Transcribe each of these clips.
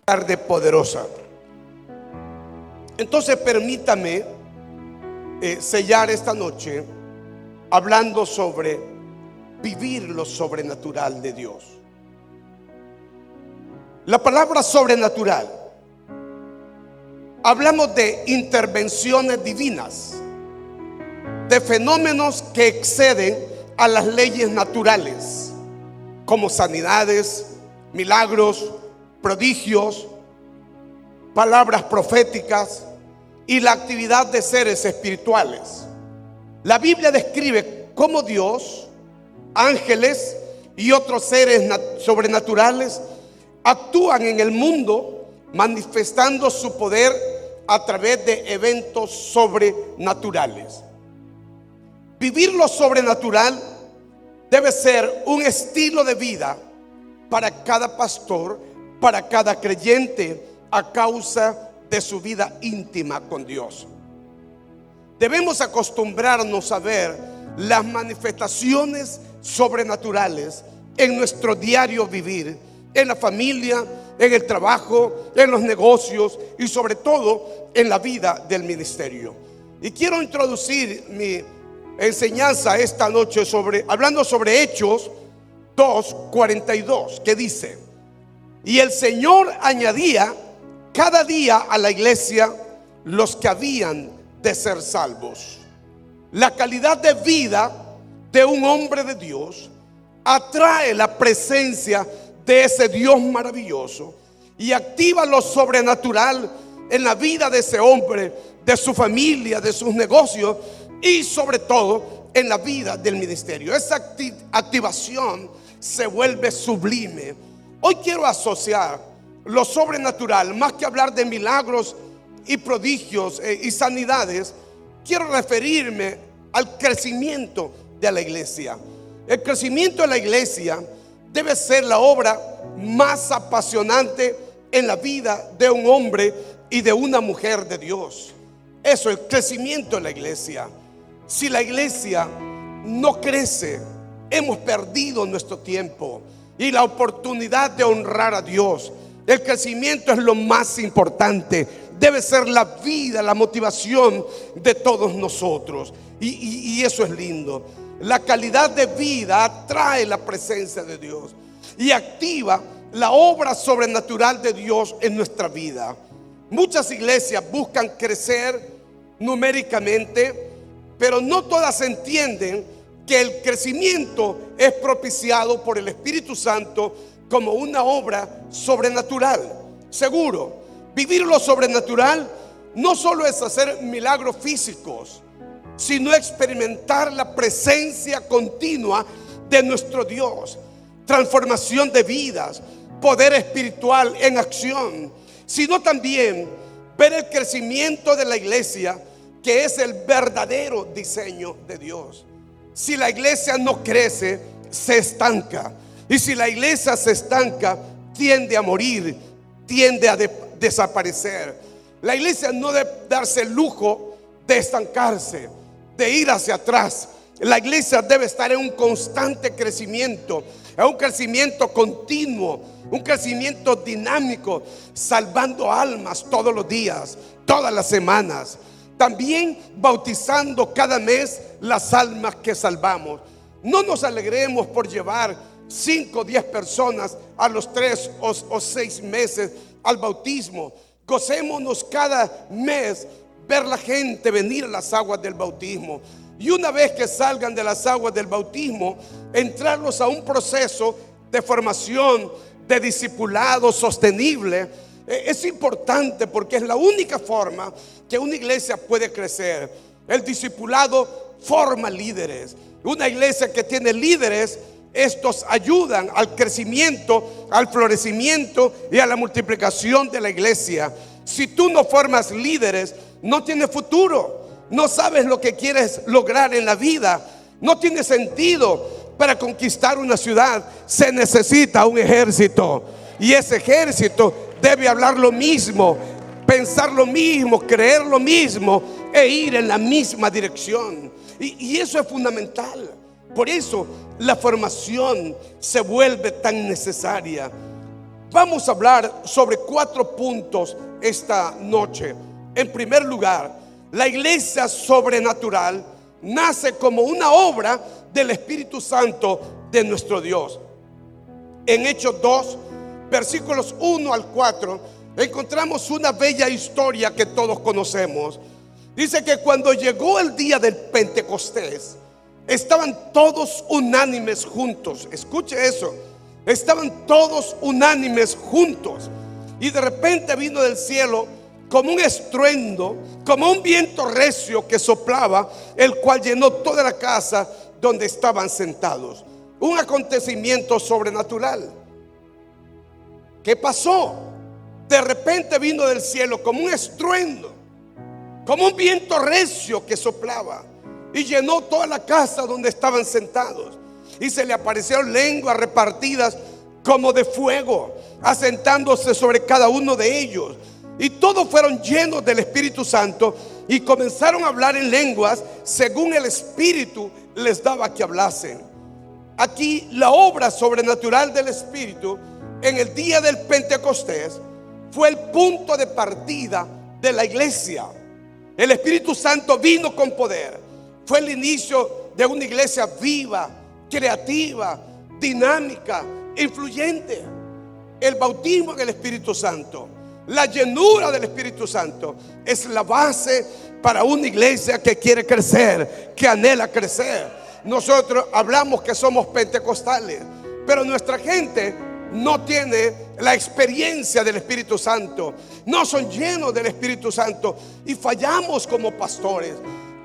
tarde poderosa. Entonces permítame sellar esta noche hablando sobre vivir lo sobrenatural de Dios. La palabra sobrenatural, hablamos de intervenciones divinas, de fenómenos que exceden a las leyes naturales, como sanidades, milagros, prodigios, palabras proféticas y la actividad de seres espirituales. La Biblia describe cómo Dios, ángeles y otros seres sobrenaturales actúan en el mundo manifestando su poder a través de eventos sobrenaturales. Vivir lo sobrenatural debe ser un estilo de vida para cada pastor, para cada creyente, a causa de su vida íntima con Dios. Debemos acostumbrarnos a ver las manifestaciones sobrenaturales en nuestro diario vivir, en la familia, en el trabajo, en los negocios y sobre todo en la vida del ministerio. Y quiero introducir mi enseñanza esta noche hablando sobre Hechos 2:42, que dice: y el Señor añadía cada día a la iglesia los que habían de ser salvos. La calidad de vida de un hombre de Dios atrae la presencia de ese Dios maravilloso y activa lo sobrenatural en la vida de ese hombre, de su familia, de sus negocios y sobre todo en la vida del ministerio. Esa activación se vuelve sublime. Hoy quiero asociar lo sobrenatural, más que hablar de milagros y prodigios y sanidades, quiero referirme al crecimiento de la iglesia. El crecimiento de la iglesia debe ser la obra más apasionante en la vida de un hombre y de una mujer de Dios. Eso, el crecimiento de la iglesia. Si la iglesia no crece, hemos perdido nuestro tiempo y la oportunidad de honrar a Dios. El crecimiento es lo más importante. Debe ser la vida, la motivación de todos nosotros. Y eso es lindo. La calidad de vida atrae la presencia de Dios y activa la obra sobrenatural de Dios en nuestra vida. Muchas iglesias buscan crecer numéricamente, pero no todas entienden que el crecimiento es propiciado por el Espíritu Santo como una obra sobrenatural. Seguro, vivir lo sobrenatural no solo es hacer milagros físicos, sino experimentar la presencia continua de nuestro Dios, transformación de vidas, poder espiritual en acción, sino también ver el crecimiento de la iglesia, que es el verdadero diseño de Dios. Si la iglesia no crece, se estanca. Y si la iglesia se estanca, tiende a morir, tiende a desaparecer. La iglesia no debe darse el lujo de estancarse, de ir hacia atrás. La iglesia debe estar en un constante crecimiento, en un crecimiento continuo, un crecimiento dinámico, salvando almas todos los días, todas las semanas. También bautizando cada mes las almas que salvamos. No nos alegremos por llevar 5 o 10 personas a los 3 o 6 meses al bautismo. Gocémonos cada mes ver la gente venir a las aguas del bautismo. Y una vez que salgan de las aguas del bautismo, entrarlos a un proceso de formación, de discipulado sostenible. Es importante porque es la única forma que una iglesia puede crecer. El discipulado forma líderes. Una iglesia que tiene líderes, estos ayudan al crecimiento, al florecimiento y a la multiplicación de la iglesia. Si tú no formas líderes, no tienes futuro. No sabes lo que quieres lograr en la vida. No tiene sentido. Para conquistar una ciudad se necesita un ejército. Y ese ejército debe hablar lo mismo, pensar lo mismo, creer lo mismo e ir en la misma dirección. Y eso es fundamental. Por eso la formación se vuelve tan necesaria. Vamos a hablar sobre 4 puntos esta noche. En primer lugar, la iglesia sobrenatural nace como una obra del Espíritu Santo de nuestro Dios. En Hechos 2, versículos 1 al 4, encontramos una bella historia que todos conocemos. Dice que cuando llegó el día del Pentecostés, estaban todos unánimes juntos. Escuche eso. Estaban todos unánimes juntos. Y de repente vino del cielo como un estruendo, como un viento recio que soplaba, el cual llenó toda la casa donde estaban sentados. Un acontecimiento sobrenatural. ¿Qué pasó? De repente vino del cielo como un estruendo, como un viento recio que soplaba, y llenó toda la casa donde estaban sentados. Y se le aparecieron lenguas repartidas como de fuego, asentándose sobre cada uno de ellos. Y todos fueron llenos del Espíritu Santo y comenzaron a hablar en lenguas según el Espíritu les daba que hablasen. Aquí la obra sobrenatural del Espíritu en el día del Pentecostés fue el punto de partida de la iglesia. El Espíritu Santo vino con poder. Fue el inicio de una iglesia viva, creativa, dinámica, influyente. El bautismo del Espíritu Santo, la llenura del Espíritu Santo, es la base para una iglesia que quiere crecer, que anhela crecer. Nosotros hablamos que somos pentecostales, pero nuestra gente no tiene la experiencia del Espíritu Santo, no son llenos del Espíritu Santo, y fallamos como pastores.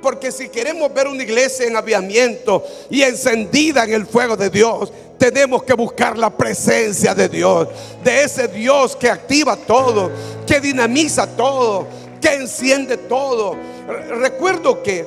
Porque si queremos ver una iglesia en avivamiento y encendida en el fuego de Dios, tenemos que buscar la presencia de Dios, de ese Dios que activa todo, que dinamiza todo, que enciende todo. Recuerdo que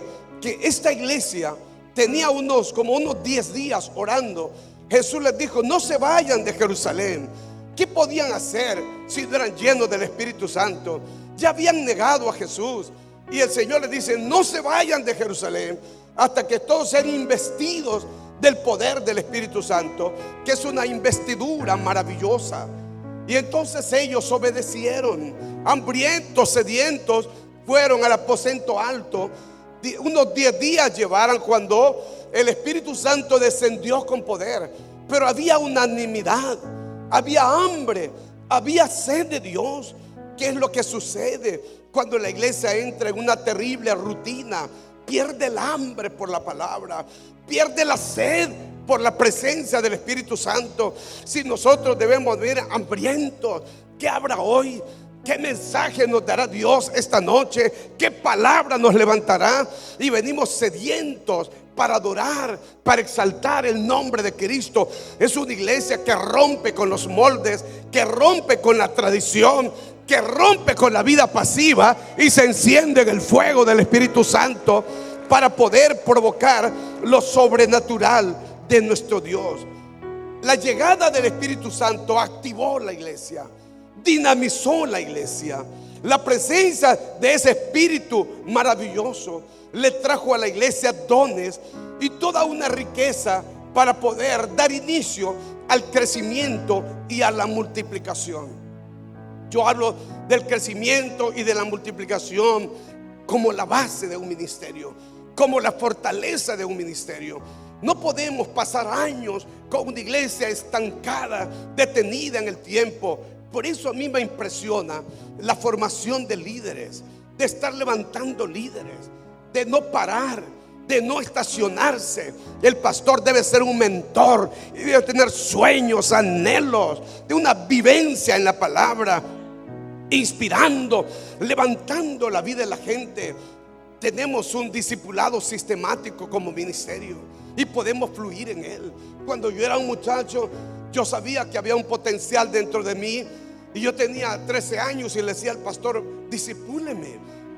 esta iglesia tenía como unos 10 días orando. Jesús les dijo: no se vayan de Jerusalén. ¿Qué podían hacer si no eran llenos del Espíritu Santo? Ya habían negado a Jesús. Y el Señor les dice: no se vayan de Jerusalén hasta que todos sean investidos del poder del Espíritu Santo, que es una investidura maravillosa. Y entonces ellos obedecieron, hambrientos, sedientos, fueron al aposento alto. Unos 10 días llevaron cuando el Espíritu Santo descendió con poder. Pero había unanimidad, había hambre, había sed de Dios. ¿Qué es lo que sucede cuando la iglesia entra en una terrible rutina? Pierde el hambre por la palabra, pierde la sed por la presencia del Espíritu Santo. Si nosotros debemos venir hambrientos, ¿qué habrá hoy? ¿Qué mensaje nos dará Dios esta noche? ¿Qué palabra nos levantará? Y venimos sedientos para adorar, para exaltar el nombre de Cristo. Es una iglesia que rompe con los moldes, que rompe con la tradición, que rompe con la vida pasiva y se enciende en el fuego del Espíritu Santo para poder provocar lo sobrenatural de nuestro Dios. La llegada del Espíritu Santo activó la iglesia, dinamizó la iglesia. La presencia de ese Espíritu maravilloso le trajo a la iglesia dones y toda una riqueza para poder dar inicio al crecimiento y a la multiplicación. Yo hablo del crecimiento y de la multiplicación como la base de un ministerio, como la fortaleza de un ministerio. No podemos pasar años con una iglesia estancada, detenida en el tiempo. Por eso a mí me impresiona la formación de líderes, de estar levantando líderes, de no parar, de no estacionarse. El pastor debe ser un mentor y debe tener sueños, anhelos, de una vivencia en la palabra, inspirando, levantando la vida de la gente. Tenemos un discipulado sistemático como ministerio y podemos fluir en él. Cuando yo era un muchacho, yo sabía que había un potencial dentro de mí, y yo tenía 13 años y le decía al pastor: discipúleme,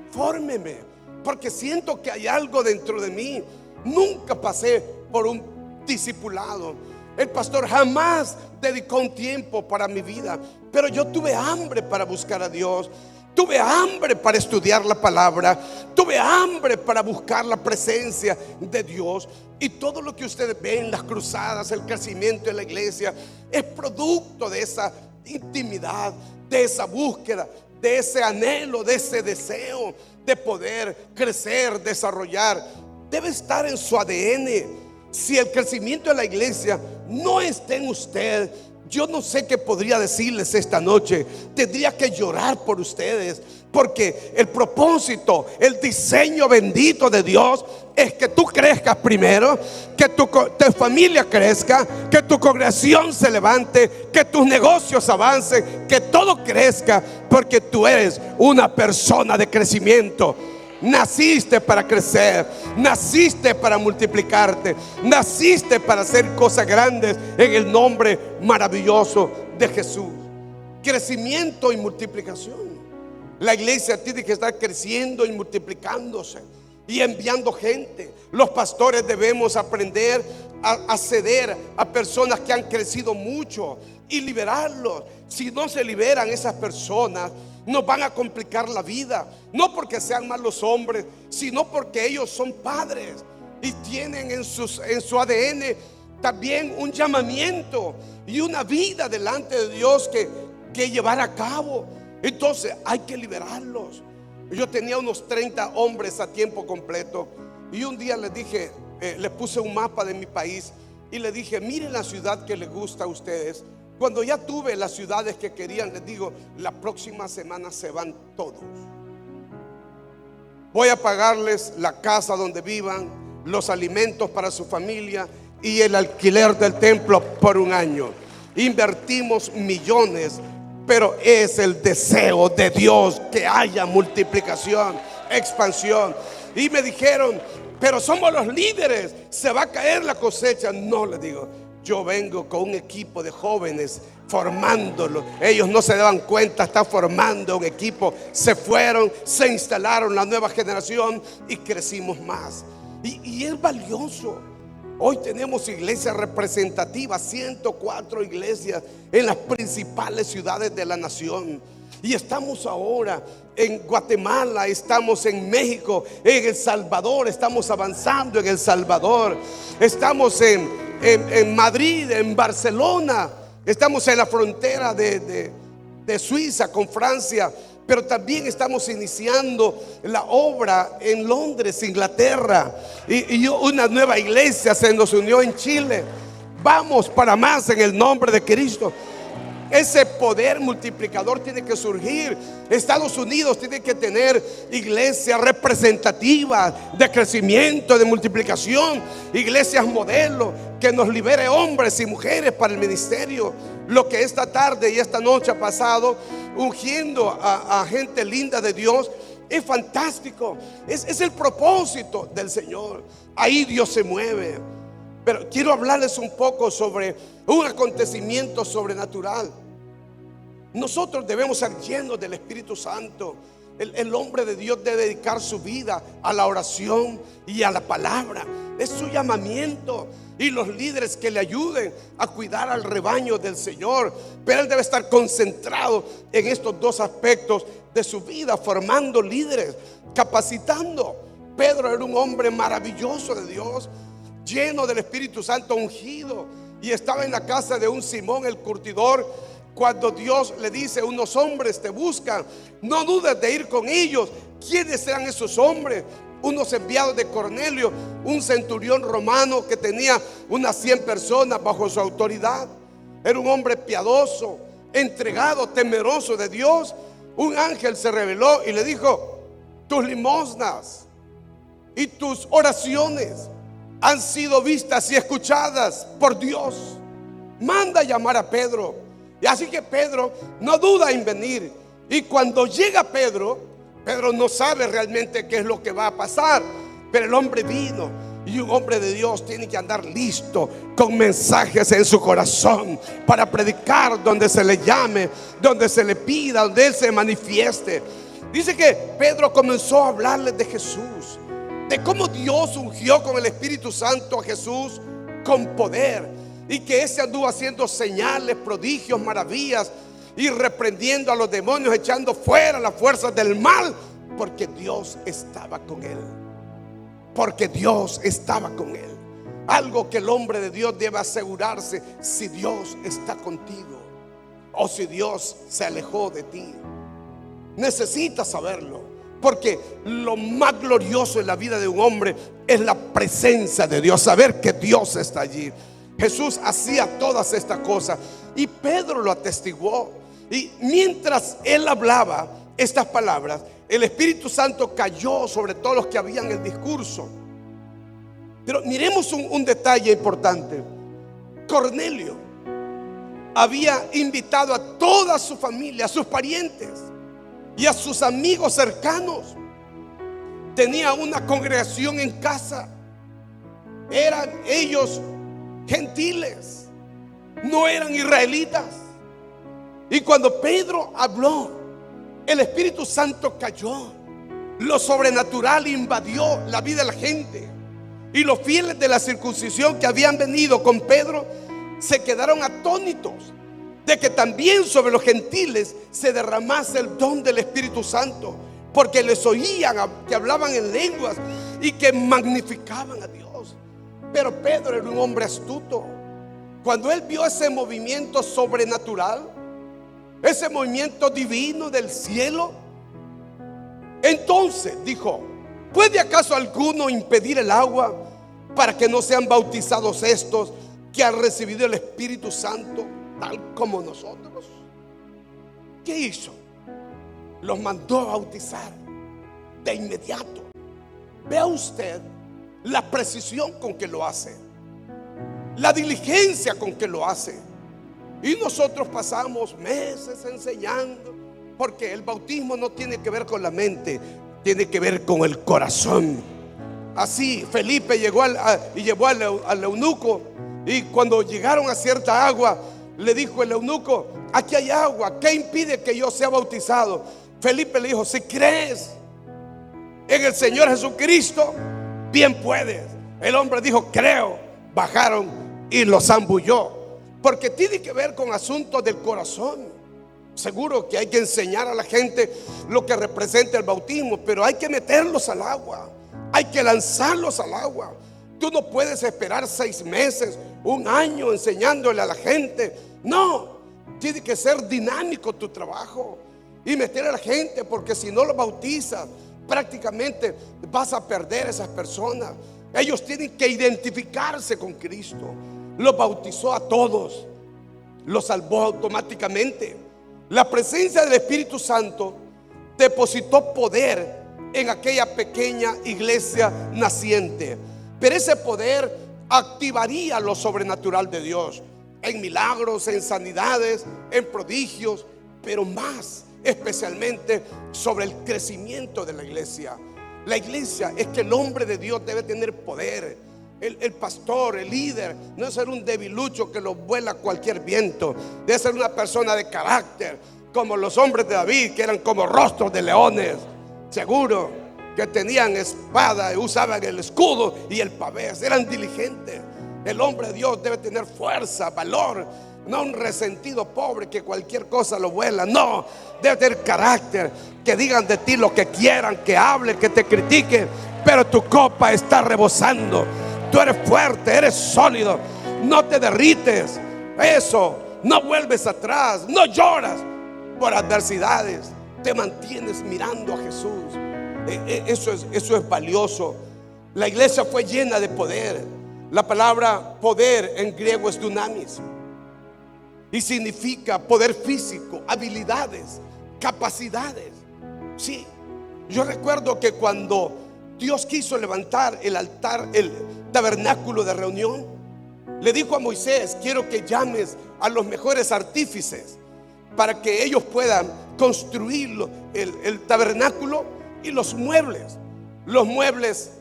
fórmeme, porque siento que hay algo dentro de mí. Nunca pasé por un discipulado. El pastor jamás dedicó un tiempo para mi vida, pero yo tuve hambre para buscar a Dios. Tuve hambre para estudiar la palabra. Tuve hambre para buscar la presencia de Dios. Y todo lo que ustedes ven, las cruzadas, el crecimiento de la iglesia, es producto de esa intimidad, de esa búsqueda, de ese anhelo, de ese deseo de poder crecer, desarrollar. Debe estar en su ADN. Si el crecimiento de la iglesia no está en usted, yo no sé qué podría decirles esta noche. Tendría que llorar por ustedes, porque el propósito, el diseño bendito de Dios es que tú crezcas primero, que tu familia crezca, que tu congregación se levante, que tus negocios avancen, que todo crezca, porque tú eres una persona de crecimiento. Naciste para crecer, naciste para multiplicarte, naciste para hacer cosas grandes en el nombre maravilloso de Jesús. Crecimiento y multiplicación. La iglesia tiene que estar creciendo y multiplicándose y enviando gente. Los pastores debemos aprender a ceder a personas que han crecido mucho y liberarlos. Si no se liberan esas personas, nos van a complicar la vida. No porque sean malos hombres, sino porque ellos son padres y tienen en su ADN también un llamamiento y una vida delante de Dios que llevar a cabo. Entonces hay que liberarlos. Yo tenía unos 30 hombres a tiempo completo, y un día les dije, les puse un mapa de mi país y les dije: miren la ciudad que les gusta a ustedes. Cuando ya tuve las ciudades que querían, les digo: la próxima semana se van todos. Voy a pagarles la casa donde vivan, los alimentos para su familia y el alquiler del templo por un año. Invertimos millones, pero es el deseo de Dios que haya multiplicación, expansión. Y me dijeron: pero somos los líderes, se va a caer la cosecha. No, les digo, yo vengo con un equipo de jóvenes formándolo. Ellos no se daban cuenta, está formando un equipo. Se fueron, se instalaron la nueva generación y crecimos más. Y es valioso. Hoy tenemos iglesias representativas, 104 iglesias en las principales ciudades de la nación. Y estamos ahora en Guatemala, estamos en México, en El Salvador, estamos avanzando en El Salvador. Estamos en Madrid, en Barcelona, estamos en la frontera de Suiza con Francia. Pero también estamos iniciando la obra en Londres, Inglaterra, y una nueva iglesia se nos unió en Chile. Vamos para más en el nombre de Cristo. Ese poder multiplicador tiene que surgir. Estados Unidos tiene que tener iglesias representativas de crecimiento, de multiplicación, iglesias modelo que nos libere hombres y mujeres para el ministerio. Lo que esta tarde y esta noche ha pasado, ungiendo a gente linda de Dios, es fantástico. Es el propósito del Señor. Ahí Dios se mueve. Pero quiero hablarles un poco sobre un acontecimiento sobrenatural. Nosotros debemos ser llenos del Espíritu Santo. El hombre de Dios debe dedicar su vida a la oración y a la palabra. Es su llamamiento. Y los líderes que le ayuden a cuidar al rebaño del Señor. Pero él debe estar concentrado en estos dos aspectos de su vida, formando líderes, capacitando. Pedro era un hombre maravilloso de Dios, lleno del Espíritu Santo, ungido, y estaba en la casa de un Simón el curtidor. Cuando Dios le dice: unos hombres te buscan, no dudes de ir con ellos. ¿Quiénes eran esos hombres? Unos enviados de Cornelio, un centurión romano que tenía unas 100 personas bajo su autoridad. Era un hombre piadoso, entregado, temeroso de Dios. Un ángel se reveló y le dijo: tus limosnas y tus oraciones han sido vistas y escuchadas por Dios. Manda a llamar a Pedro. Y así que Pedro no duda en venir. Y cuando llega Pedro no sabe realmente qué es lo que va a pasar, pero el hombre vino. Y un hombre de Dios tiene que andar listo con mensajes en su corazón para predicar donde se le llame, donde se le pida, donde él se manifieste. Dice que Pedro comenzó a hablarles de Jesús, de cómo Dios ungió con el Espíritu Santo a Jesús con poder, y que ese anduvo haciendo señales, prodigios, maravillas, y reprendiendo a los demonios, echando fuera las fuerzas del mal, porque Dios estaba con él. Porque Dios estaba con él. Algo que el hombre de Dios debe asegurarse: si Dios está contigo, o si Dios se alejó de ti. Necesitas saberlo, porque lo más glorioso en la vida de un hombre es la presencia de Dios, saber que Dios está allí. Jesús hacía todas estas cosas y Pedro lo atestiguó. Y mientras él hablaba estas palabras, el Espíritu Santo cayó sobre todos los que habían el discurso. Pero miremos un detalle importante. Cornelio había invitado a toda su familia, a sus parientes y a sus amigos cercanos. Tenía una congregación en casa. Eran ellos gentiles, no eran israelitas. Y cuando Pedro habló, el Espíritu Santo cayó. Lo sobrenatural invadió la vida de la gente. Y los fieles de la circuncisión que habían venido con Pedro se quedaron atónitos de que también sobre los gentiles se derramase el don del Espíritu Santo, porque les oían que hablaban en lenguas y que magnificaban a Dios. Pero Pedro era un hombre astuto. Cuando él vio ese movimiento sobrenatural, ese movimiento divino del cielo, entonces dijo: ¿puede acaso alguno impedir el agua para que no sean bautizados estos que han recibido el Espíritu Santo tal como nosotros? ¿Qué hizo? Los mandó a bautizar de inmediato. Vea usted la precisión con que lo hace, la diligencia con que lo hace. Y nosotros pasamos meses enseñando, porque el bautismo no tiene que ver con la mente, tiene que ver con el corazón. Así Felipe llegó y llevó al eunuco, y cuando llegaron a cierta agua, le dijo el eunuco: aquí hay agua, ¿qué impide que yo sea bautizado? Felipe le dijo: si crees en el Señor Jesucristo, bien puedes. El hombre dijo: creo. Bajaron y lo zambulló, porque tiene que ver con asuntos del corazón. Seguro que hay que enseñar a la gente lo que representa el bautismo, pero hay que meterlos al agua, hay que lanzarlos al agua. Tú no puedes esperar 6 meses, 1 año enseñándole a la gente. No, tiene que ser dinámico tu trabajo y meter a la gente, porque si no lo bautizas, prácticamente vas a perder a esas personas. Ellos tienen que identificarse con Cristo. Los bautizó a todos, los salvó automáticamente. La presencia del Espíritu Santo depositó poder en aquella pequeña iglesia naciente, pero ese poder activaría lo sobrenatural de Dios en milagros, en sanidades, en prodigios, pero más especialmente sobre el crecimiento de la iglesia. La iglesia es que el hombre de Dios debe tener poder. El pastor, el líder, no es ser un debilucho que lo vuela cualquier viento. Debe ser una persona de carácter, como los hombres de David, que eran como rostros de leones. Seguro que tenían espada, usaban el escudo y el pavés, eran diligentes. El hombre de Dios debe tener fuerza, valor, no un resentido pobre que cualquier cosa lo vuela. No, debe tener carácter, que digan de ti lo que quieran, que hablen, que te critiquen, pero tu copa está rebosando. Tú eres fuerte, eres sólido, no te derrites. Eso, no vuelves atrás, no lloras por adversidades, te mantienes mirando a Jesús. Eso es valioso. La iglesia fue llena de poder. La palabra poder en griego es dunamis y significa poder físico, habilidades, capacidades. Sí, yo recuerdo que cuando Dios quiso levantar el altar, el tabernáculo de reunión, le dijo a Moisés: quiero que llames a los mejores artífices para que ellos puedan construir el tabernáculo y los muebles. Los muebles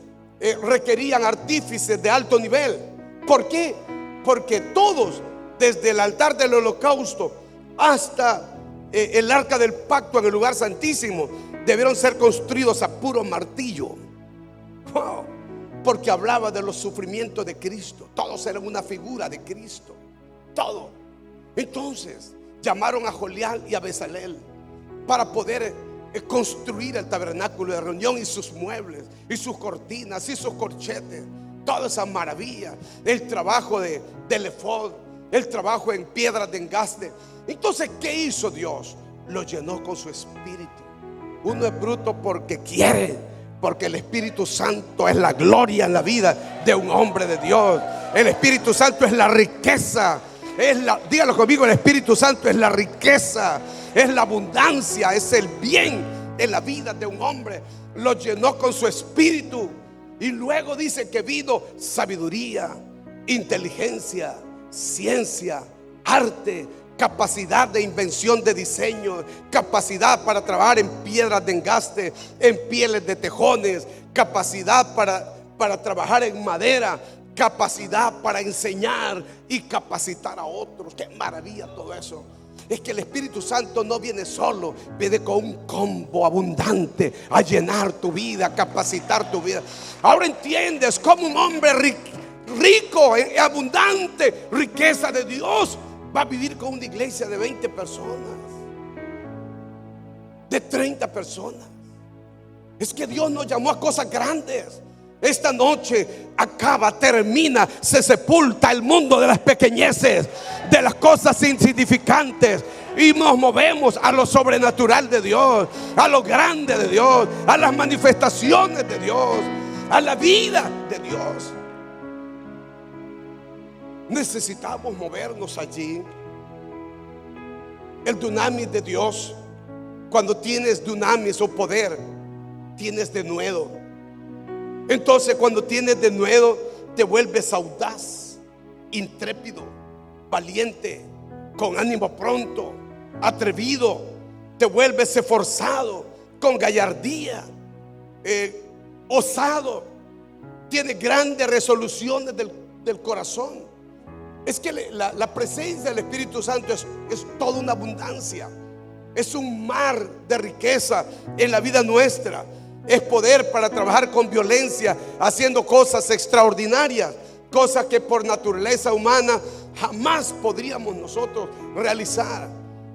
requerían artífices de alto nivel. ¿Por qué? Porque todos, desde el altar del holocausto hasta el arca del pacto en el lugar santísimo, debieron ser construidos a puro martillo. Wow. Porque hablaba de los sufrimientos de Cristo. Todos eran una figura de Cristo, todo. Entonces llamaron a Jolial y a Bezalel para poder construir el tabernáculo de reunión y sus muebles y sus cortinas y sus corchetes, toda esa maravilla, el trabajo del efod, el trabajo en piedras de engaste. Entonces, ¿qué hizo Dios? Lo llenó con su espíritu. Uno es bruto porque quiere, porque el Espíritu Santo es la gloria en la vida de un hombre de Dios. El Espíritu Santo es la riqueza, dígalo conmigo, el Espíritu Santo es la riqueza, es la abundancia, es el bien en la vida de un hombre. Lo llenó con su espíritu. Y luego dice que vino sabiduría, inteligencia, ciencia, arte, capacidad de invención, de diseño, capacidad para trabajar en piedras de engaste, en pieles de tejones, capacidad para trabajar en madera, capacidad para enseñar y capacitar a otros. Qué maravilla todo eso. Es que el Espíritu Santo no viene solo, viene con un combo abundante a llenar tu vida, a capacitar tu vida. Ahora entiendes cómo un hombre rico, abundante, riqueza de Dios, va a vivir con una iglesia de 20 personas, de 30 personas. Es que Dios nos llamó a cosas grandes. Esta noche termina, se sepulta el mundo de las pequeñeces, de las cosas insignificantes, y nos movemos a lo sobrenatural de Dios, a lo grande de Dios, a las manifestaciones de Dios, a la vida de Dios. Necesitamos movernos allí. El dunamis de Dios, cuando tienes dunamis o poder, tienes denuedo. Entonces, cuando tienes denuedo, te vuelves audaz, intrépido, valiente, con ánimo pronto, atrevido. Te vuelves esforzado, con gallardía, osado. Tienes grandes resoluciones del corazón. Es que la presencia del Espíritu Santo es toda una abundancia. Es un mar de riqueza en la vida nuestra. Es poder para trabajar con violencia, haciendo cosas extraordinarias, cosas que por naturaleza humana jamás podríamos nosotros realizar.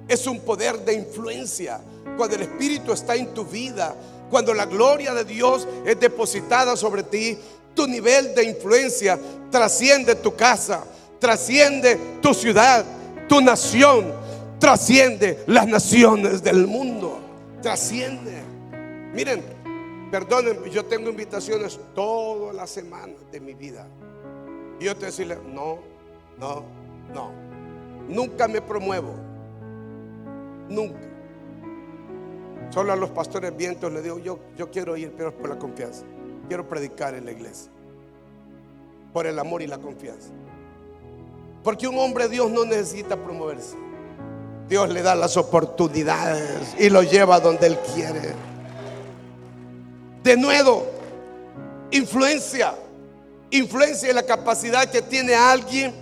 Es un poder de influencia. Cuando el Espíritu está en tu vida, cuando la gloria de Dios es depositada sobre ti, tu nivel de influencia trasciende tu casa, trasciende tu ciudad, tu nación, trasciende las naciones del mundo, trasciende. Miren, perdónenme, yo tengo invitaciones todas las semanas de mi vida. Y yo te decirle, no. Nunca me promuevo. Nunca. Solo a los pastores vientos les digo, yo quiero ir, pero por la confianza. Quiero predicar en la iglesia. Por el amor y la confianza. Porque un hombre de Dios no necesita promoverse. Dios le da las oportunidades y lo lleva donde Él quiere. Denuedo, influencia es la capacidad que tiene alguien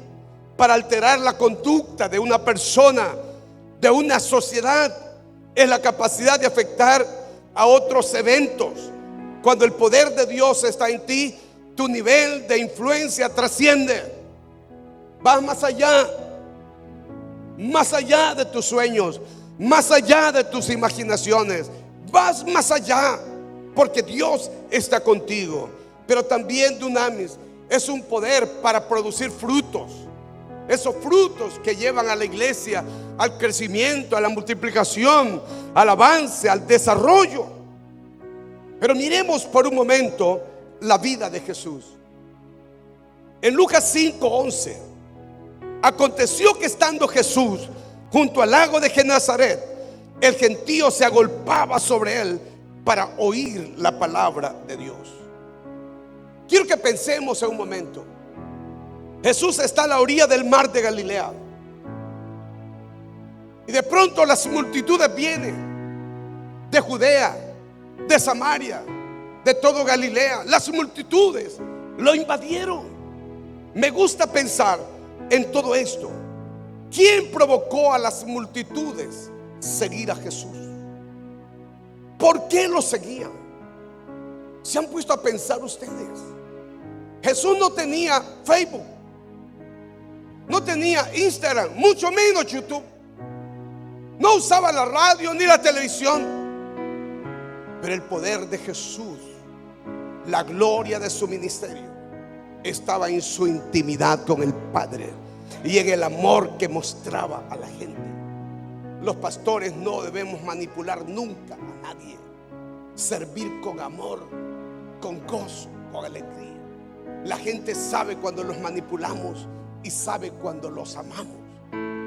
para alterar la conducta de una persona, de una sociedad. Es la capacidad de afectar a otros eventos. Cuando el poder de Dios está en ti, tu nivel de influencia trasciende. Vas más allá de tus sueños, más allá de tus imaginaciones. Vas más allá. Porque Dios está contigo. Pero también dunamis es un poder para producir frutos. Esos frutos que llevan a la iglesia al crecimiento, a la multiplicación, al avance, al desarrollo. Pero miremos por un momento la vida de Jesús. En Lucas 5:11, aconteció que estando Jesús junto al lago de Genezaret, el gentío se agolpaba sobre él para oír la palabra de Dios. Quiero que pensemos en un momento. Jesús está a la orilla del mar de Galilea, y de pronto las multitudes vienen de Judea, de Samaria, de todo Galilea. Las multitudes lo invadieron. Me gusta pensar en todo esto. ¿Quién provocó a las multitudes seguir a Jesús? ¿Por qué lo seguían? ¿Se han puesto a pensar ustedes? Jesús no tenía Facebook, no tenía Instagram, mucho menos YouTube. No usaba la radio ni la televisión. Pero el poder de Jesús, la gloria de su ministerio, estaba en su intimidad con el Padre. y en el amor que mostraba a la gente. Los pastores no debemos manipular nunca a nadie. Servir con amor, con gozo, con alegría. La gente sabe cuando los manipulamos y sabe cuando los amamos.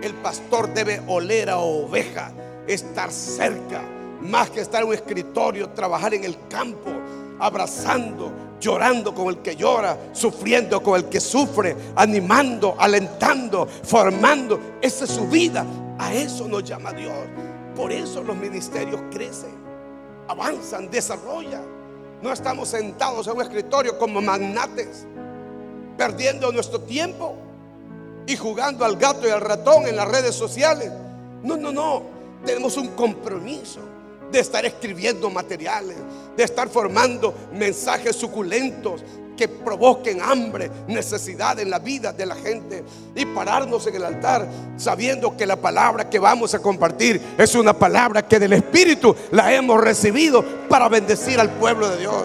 El pastor debe oler a oveja, estar cerca, más que estar en un escritorio, trabajar en el campo, abrazando, llorando con el que llora, sufriendo con el que sufre, animando, alentando, formando. Esa es su vida. A eso nos llama Dios. Por eso los ministerios crecen, avanzan, desarrollan. No estamos sentados en un escritorio como magnates, perdiendo nuestro tiempo y jugando al gato y al ratón en las redes sociales. No. Tenemos un compromiso de estar escribiendo materiales, de estar formando mensajes suculentos que provoquen hambre, necesidad en la vida de la gente, y pararnos en el altar sabiendo que la palabra que vamos a compartir es una palabra que del Espíritu la hemos recibido para bendecir al pueblo de Dios,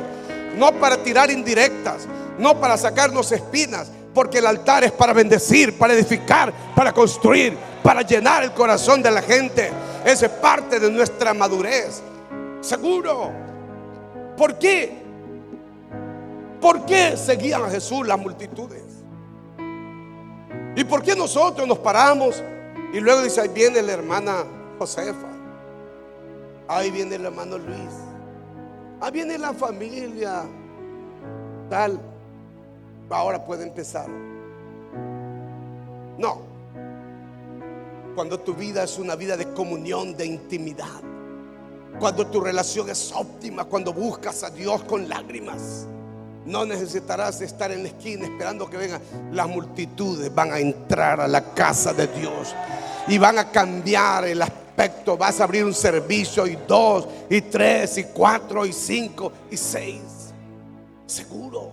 no para tirar indirectas, no para sacarnos espinas, porque el altar es para bendecir, para edificar, para construir, para llenar el corazón de la gente. Esa es parte de nuestra madurez. Seguro. ¿Por qué? ¿Por qué seguían a Jesús las multitudes? ¿Y por qué nosotros nos paramos y luego dice, ahí viene la hermana Josefa, ahí viene el hermano Luis, ahí viene la familia tal, ahora puede empezar? No. Cuando tu vida es una vida de comunión, de intimidad, cuando tu relación es óptima, cuando buscas a Dios con lágrimas, no necesitarás estar en la esquina esperando que vengan. Las multitudes van a entrar a la casa de Dios y van a cambiar el aspecto. Vas a abrir un servicio y 2 y 3 y 4 y 5 y 6. Seguro.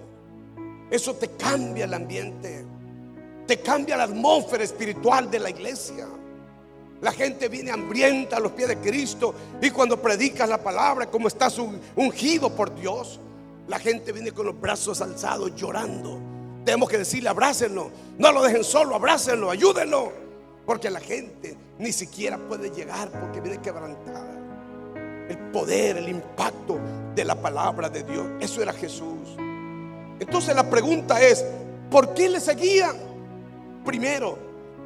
Eso te cambia el ambiente, te cambia la atmósfera espiritual de la iglesia. La gente viene hambrienta a los pies de Cristo, y cuando predicas la palabra, como estás ungido por Dios, la gente viene con los brazos alzados llorando. Tenemos que decirle, abrácenlo, no lo dejen solo, abrácenlo, ayúdenlo, porque la gente ni siquiera puede llegar porque viene quebrantada. El poder, el impacto de la palabra de Dios, eso era Jesús. Entonces la pregunta es, ¿por qué le seguían? Primero,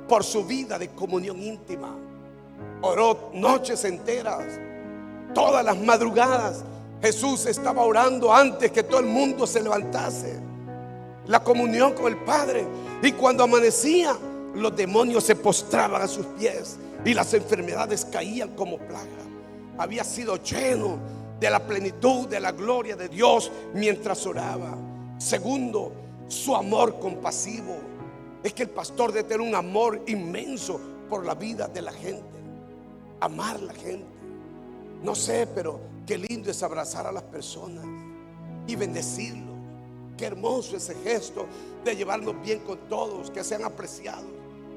por su vida de comunión íntima. Oró noches enteras, todas las madrugadas. Jesús estaba orando antes que todo el mundo se levantase. La comunión con el Padre. Y cuando amanecía, los demonios se postraban a sus pies y las enfermedades caían como plaga. Había sido lleno de la plenitud de la gloria de Dios mientras oraba. Segundo, su amor compasivo. Es que el pastor debe tener un amor inmenso por la vida de la gente, amar a la gente. No sé, pero qué lindo es abrazar a las personas y bendecirlos. Qué hermoso ese gesto de llevarnos bien con todos, que sean apreciados.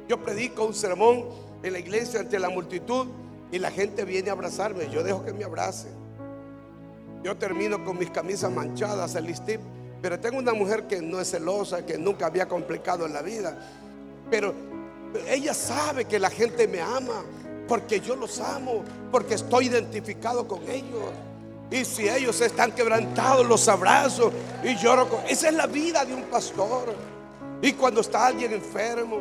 Yo predico un sermón en la iglesia ante la multitud y la gente viene a abrazarme. Yo dejo que me abrace. Yo termino con mis camisas manchadas, el listip. Pero tengo una mujer que no es celosa, que nunca había complicado en la vida. Pero ella sabe que la gente me ama, porque yo los amo, porque estoy identificado con ellos. Y si ellos están quebrantados, los abrazo y lloro con. Esa es la vida de un pastor. Y cuando está alguien enfermo,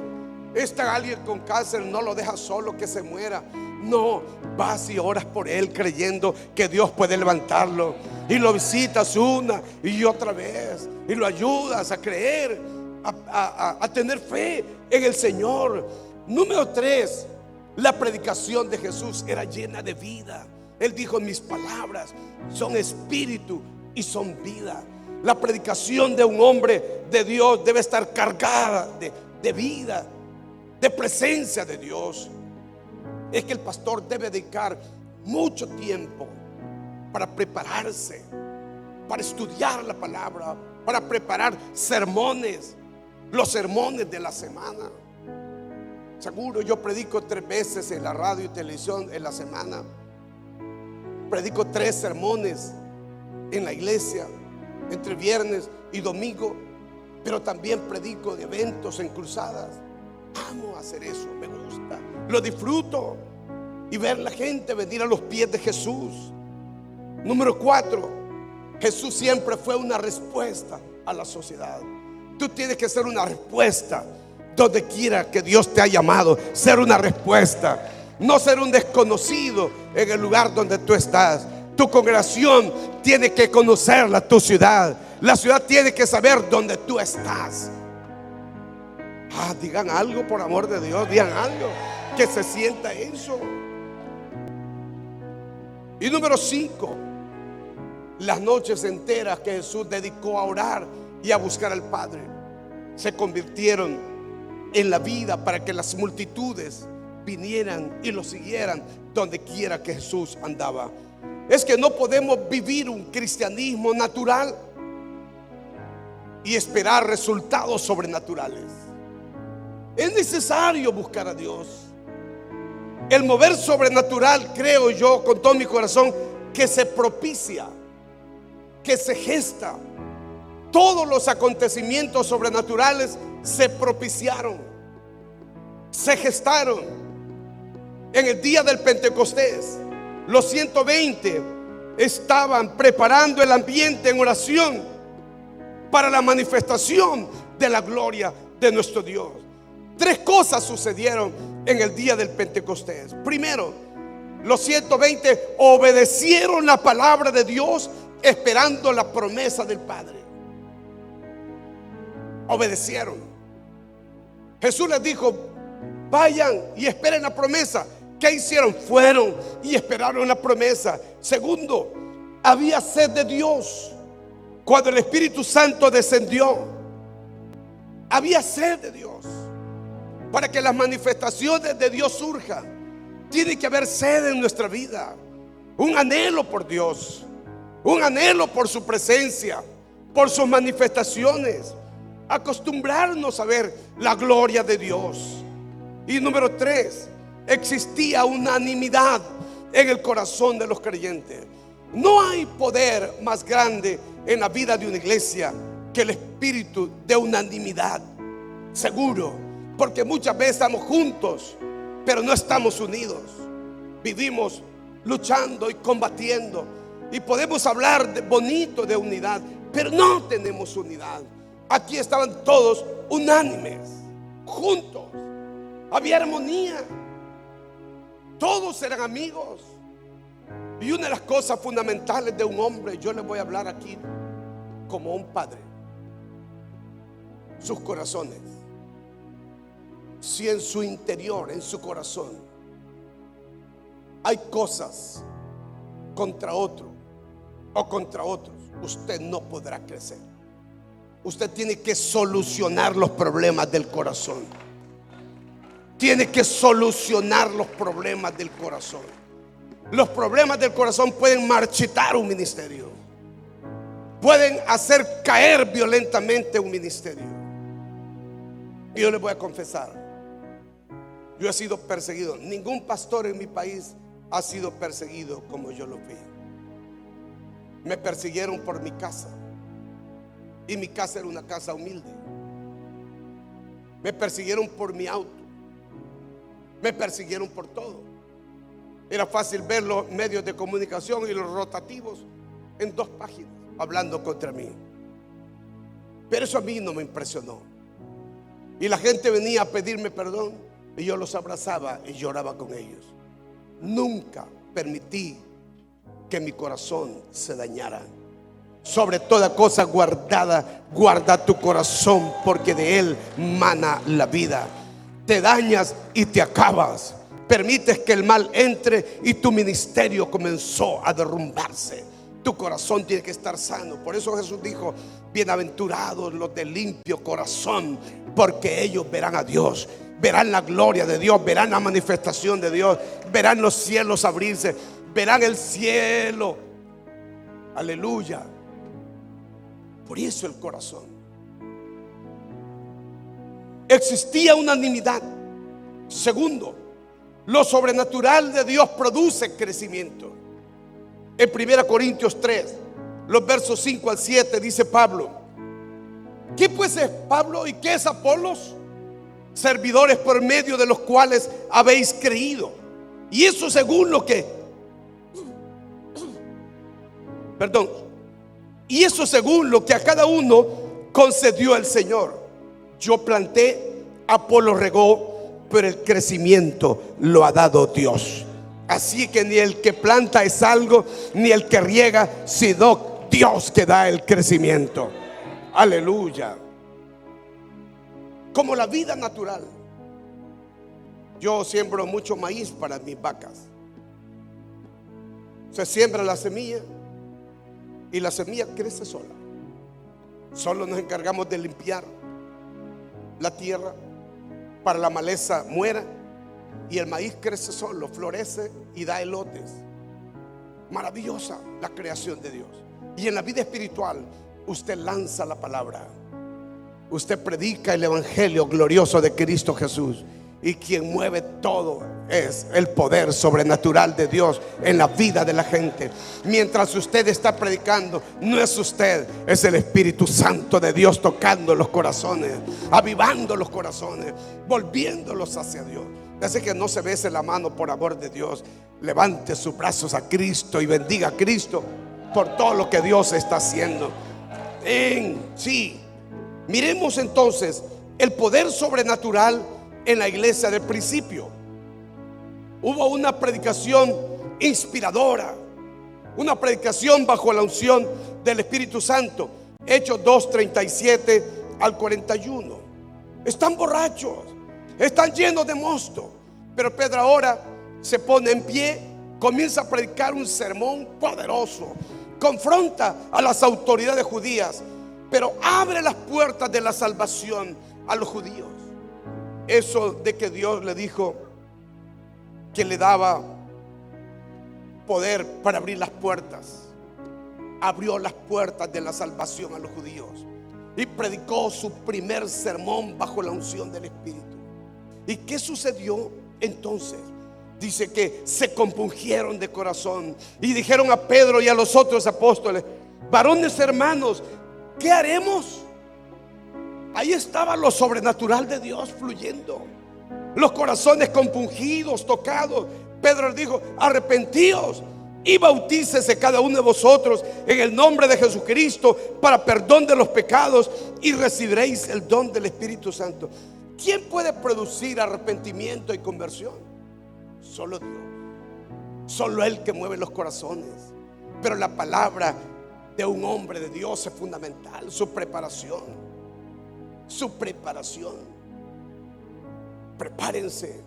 está alguien con cáncer, no lo dejas solo que se muera. No, vas y oras por él creyendo que Dios puede levantarlo, y lo visitas una y otra vez y lo ayudas a creer, a tener fe en el Señor. Número 3, la predicación de Jesús era llena de vida. Él dijo, mis palabras son espíritu y son vida. La predicación de un hombre de Dios debe estar cargada de vida, de presencia de Dios. Es que el pastor debe dedicar mucho tiempo para prepararse, para estudiar la palabra, para preparar sermones, los sermones de la semana. Seguro, yo predico 3 veces en la radio y televisión en la semana. Predico 3 sermones en la iglesia entre viernes y domingo, pero también predico de eventos en cruzadas. Amo hacer eso, me gusta, lo disfruto. Y ver la gente venir a los pies de Jesús. Número 4, Jesús siempre fue una respuesta a la sociedad. Tú tienes que ser una respuesta donde quiera que Dios te ha llamado. Ser una respuesta, no ser un desconocido en el lugar donde tú estás. Tu congregación tiene que conocerla, tu ciudad. La ciudad tiene que saber dónde tú estás. Digan algo, por amor de Dios, digan algo, que se sienta eso. Y número 5, las noches enteras que Jesús dedicó a orar y a buscar al Padre se convirtieron en la vida para que las multitudes vinieran y lo siguieran donde quiera que Jesús andaba. Es que no podemos vivir un cristianismo natural y esperar resultados sobrenaturales. Es necesario buscar a Dios. El mover sobrenatural, creo yo con todo mi corazón, que se propicia, que se gesta. Todos los acontecimientos sobrenaturales se propiciaron, se gestaron. En el día del Pentecostés, los 120 estaban preparando el ambiente en oración para la manifestación de la gloria de nuestro Dios. 3 cosas sucedieron en el día del Pentecostés. Primero, los 120 obedecieron la palabra de Dios esperando la promesa del Padre. Obedecieron. Jesús les dijo: vayan y esperen la promesa. ¿Qué hicieron? Fueron y esperaron la promesa. Segundo, había sed de Dios. Cuando el Espíritu Santo descendió, había sed de Dios. Para que las manifestaciones de Dios surjan, tiene que haber sed en nuestra vida. Un anhelo por Dios, un anhelo por su presencia, por sus manifestaciones. Acostumbrarnos a ver la gloria de Dios. Y número 3, existía unanimidad en el corazón de los creyentes. No hay poder más grande en la vida de una iglesia que el espíritu de unanimidad. Seguro. Porque muchas veces estamos juntos, pero no estamos unidos. Vivimos luchando y combatiendo. Y podemos hablar de bonito de unidad, pero no tenemos unidad. Aquí estaban todos unánimes, juntos. Había armonía. Todos eran amigos. Y una de las cosas fundamentales de un hombre, yo les voy a hablar aquí como un padre: sus corazones. Si en su interior, en su corazón, hay cosas contra otro o contra otros, usted no podrá crecer. Usted tiene que solucionar los problemas del corazón. Tiene que solucionar los problemas del corazón. Los problemas del corazón pueden marchitar un ministerio, pueden hacer caer violentamente un ministerio. Y yo les voy a confesar, yo he sido perseguido. Ningún pastor en mi país ha sido perseguido como yo lo fui. Me persiguieron por mi casa, y mi casa era una casa humilde. Me persiguieron por mi auto. Me persiguieron por todo. Era fácil ver los medios de comunicación y los rotativos en 2 páginas hablando contra mí. Pero eso a mí no me impresionó. Y la gente venía a pedirme perdón y yo los abrazaba y lloraba con ellos. Nunca permití que mi corazón se dañara. Sobre toda cosa guardada, guarda tu corazón, porque de él mana la vida. Te dañas y te acabas. Permites que el mal entre y tu ministerio comenzó a derrumbarse. Tu corazón tiene que estar sano. Por eso Jesús dijo: bienaventurados los de limpio corazón, porque ellos verán a Dios. Verán la gloria de Dios, verán la manifestación de Dios, verán los cielos abrirse, verán el cielo. Aleluya. Por eso el corazón. Existía unanimidad. Segundo, lo sobrenatural de Dios produce crecimiento. En 1 Corintios 3, los versos 5 al 7, dice Pablo: ¿qué pues es Pablo y qué es Apolos? servidores por medio de los cuales habéis creído. Y eso según lo que, y eso según lo que a cada uno concedió el Señor. Yo planté, Apolo regó, pero el crecimiento lo ha dado Dios. Así que ni el que planta es algo, ni el que riega, sino Dios que da el crecimiento. Aleluya. Como la vida natural. Yo siembro mucho maíz para mis vacas. Se siembra la semilla y la semilla crece sola. Solo nos encargamos de limpiar la tierra para la maleza muera, y el maíz crece solo, florece y da elotes. Maravillosa la creación de Dios. Y en la vida espiritual, usted lanza la palabra, usted predica el evangelio glorioso de Cristo Jesús, y quien mueve todo es el poder sobrenatural de Dios en la vida de la gente. Mientras usted está predicando, no es usted, es el Espíritu Santo de Dios tocando los corazones, avivando los corazones, volviéndolos hacia Dios. Así que no se bese la mano por amor de Dios. Levante sus brazos a Cristo y bendiga a Cristo por todo lo que Dios está haciendo. Sí, miremos entonces el poder sobrenatural en la iglesia del principio. Hubo una predicación inspiradora, una predicación bajo la unción del Espíritu Santo. Hechos 2:37 al 41. Están borrachos, están llenos de mosto, pero Pedro ahora se pone en pie, comienza a predicar un sermón poderoso, confronta a las autoridades judías, pero abre las puertas de la salvación a los judíos. Eso de que Dios le dijo que le daba poder para abrir las puertas, abrió las puertas de la salvación a los judíos y predicó su primer sermón bajo la unción del Espíritu. ¿Y qué sucedió entonces? Dice que se compungieron de corazón y dijeron a Pedro y a los otros apóstoles: varones hermanos, ¿qué haremos? Ahí estaba lo sobrenatural de Dios fluyendo, los corazones compungidos, tocados. Pedro les dijo: arrepentíos y bautícese cada uno de vosotros en el nombre de Jesucristo para perdón de los pecados, y recibiréis el don del Espíritu Santo. ¿Quién puede producir arrepentimiento y conversión? Solo Dios. Solo Él que mueve los corazones. Pero la palabra de un hombre de Dios es fundamental. Su preparación. Prepárense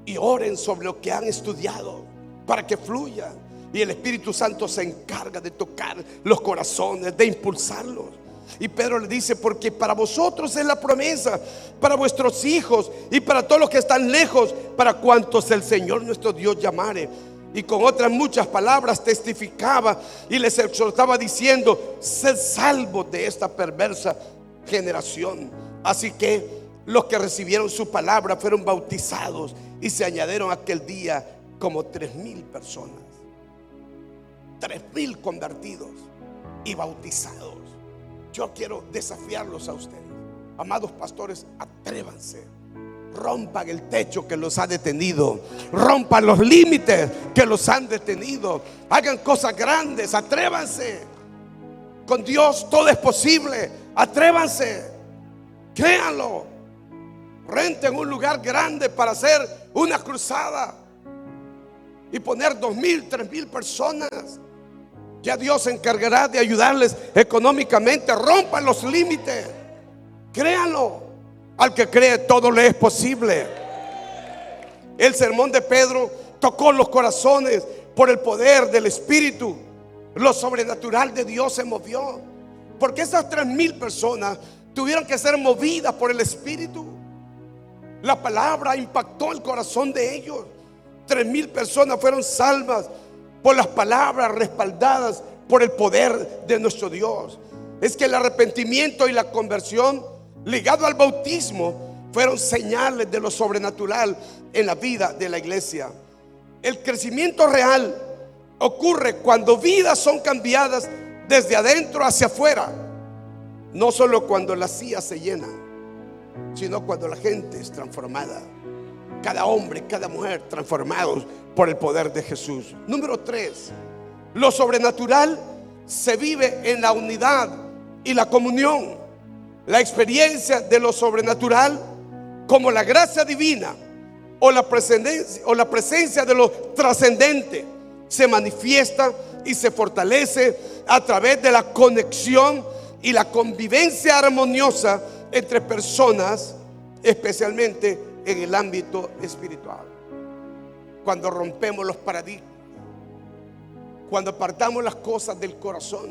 y oren sobre lo que han estudiado para que fluya. Y el Espíritu Santo se encarga de tocar los corazones, de impulsarlos. Y Pedro le dice: porque para vosotros es la promesa, para vuestros hijos y para todos los que están lejos, para cuantos el Señor nuestro Dios llamare. Y con otras muchas palabras testificaba y les exhortaba diciendo: sed salvos de esta perversa generación. Así que los que recibieron su palabra fueron bautizados, y se añadieron aquel día como 3,000 personas. 3,000 convertidos y bautizados. Yo quiero desafiarlos a ustedes, amados pastores: atrévanse, rompan el techo que los ha detenido, rompan los límites que los han detenido, hagan cosas grandes, atrévanse. Con Dios todo es posible, atrévanse, créanlo. Renten un lugar grande para hacer una cruzada y poner 2,000, 3,000 personas. Ya Dios se encargará de ayudarles económicamente. Rompan los límites, créanlo. Al que cree todo le es posible. El sermón de Pedro tocó los corazones por el poder del Espíritu. Lo sobrenatural de Dios se movió, porque esas 3,000 personas tuvieron que ser movidas por el Espíritu. La palabra impactó el corazón de ellos. 3,000 personas fueron salvas por las palabras, respaldadas por el poder de nuestro Dios. Es que el arrepentimiento y la conversión ligado al bautismo fueron señales de lo sobrenatural en la vida de la iglesia. El crecimiento real ocurre cuando vidas son cambiadas desde adentro hacia afuera, no solo cuando las sillas se llenan. sino cuando la gente es transformada. Cada hombre, cada mujer transformados por el poder de Jesús. Número 3, lo sobrenatural se vive en la unidad y la comunión. La experiencia de lo sobrenatural, como la gracia divina o la presencia de lo trascendente, se manifiesta y se fortalece a través de la conexión y la convivencia armoniosa entre personas, especialmente en el ámbito espiritual. Cuando rompemos los paradigmas, cuando apartamos las cosas del corazón,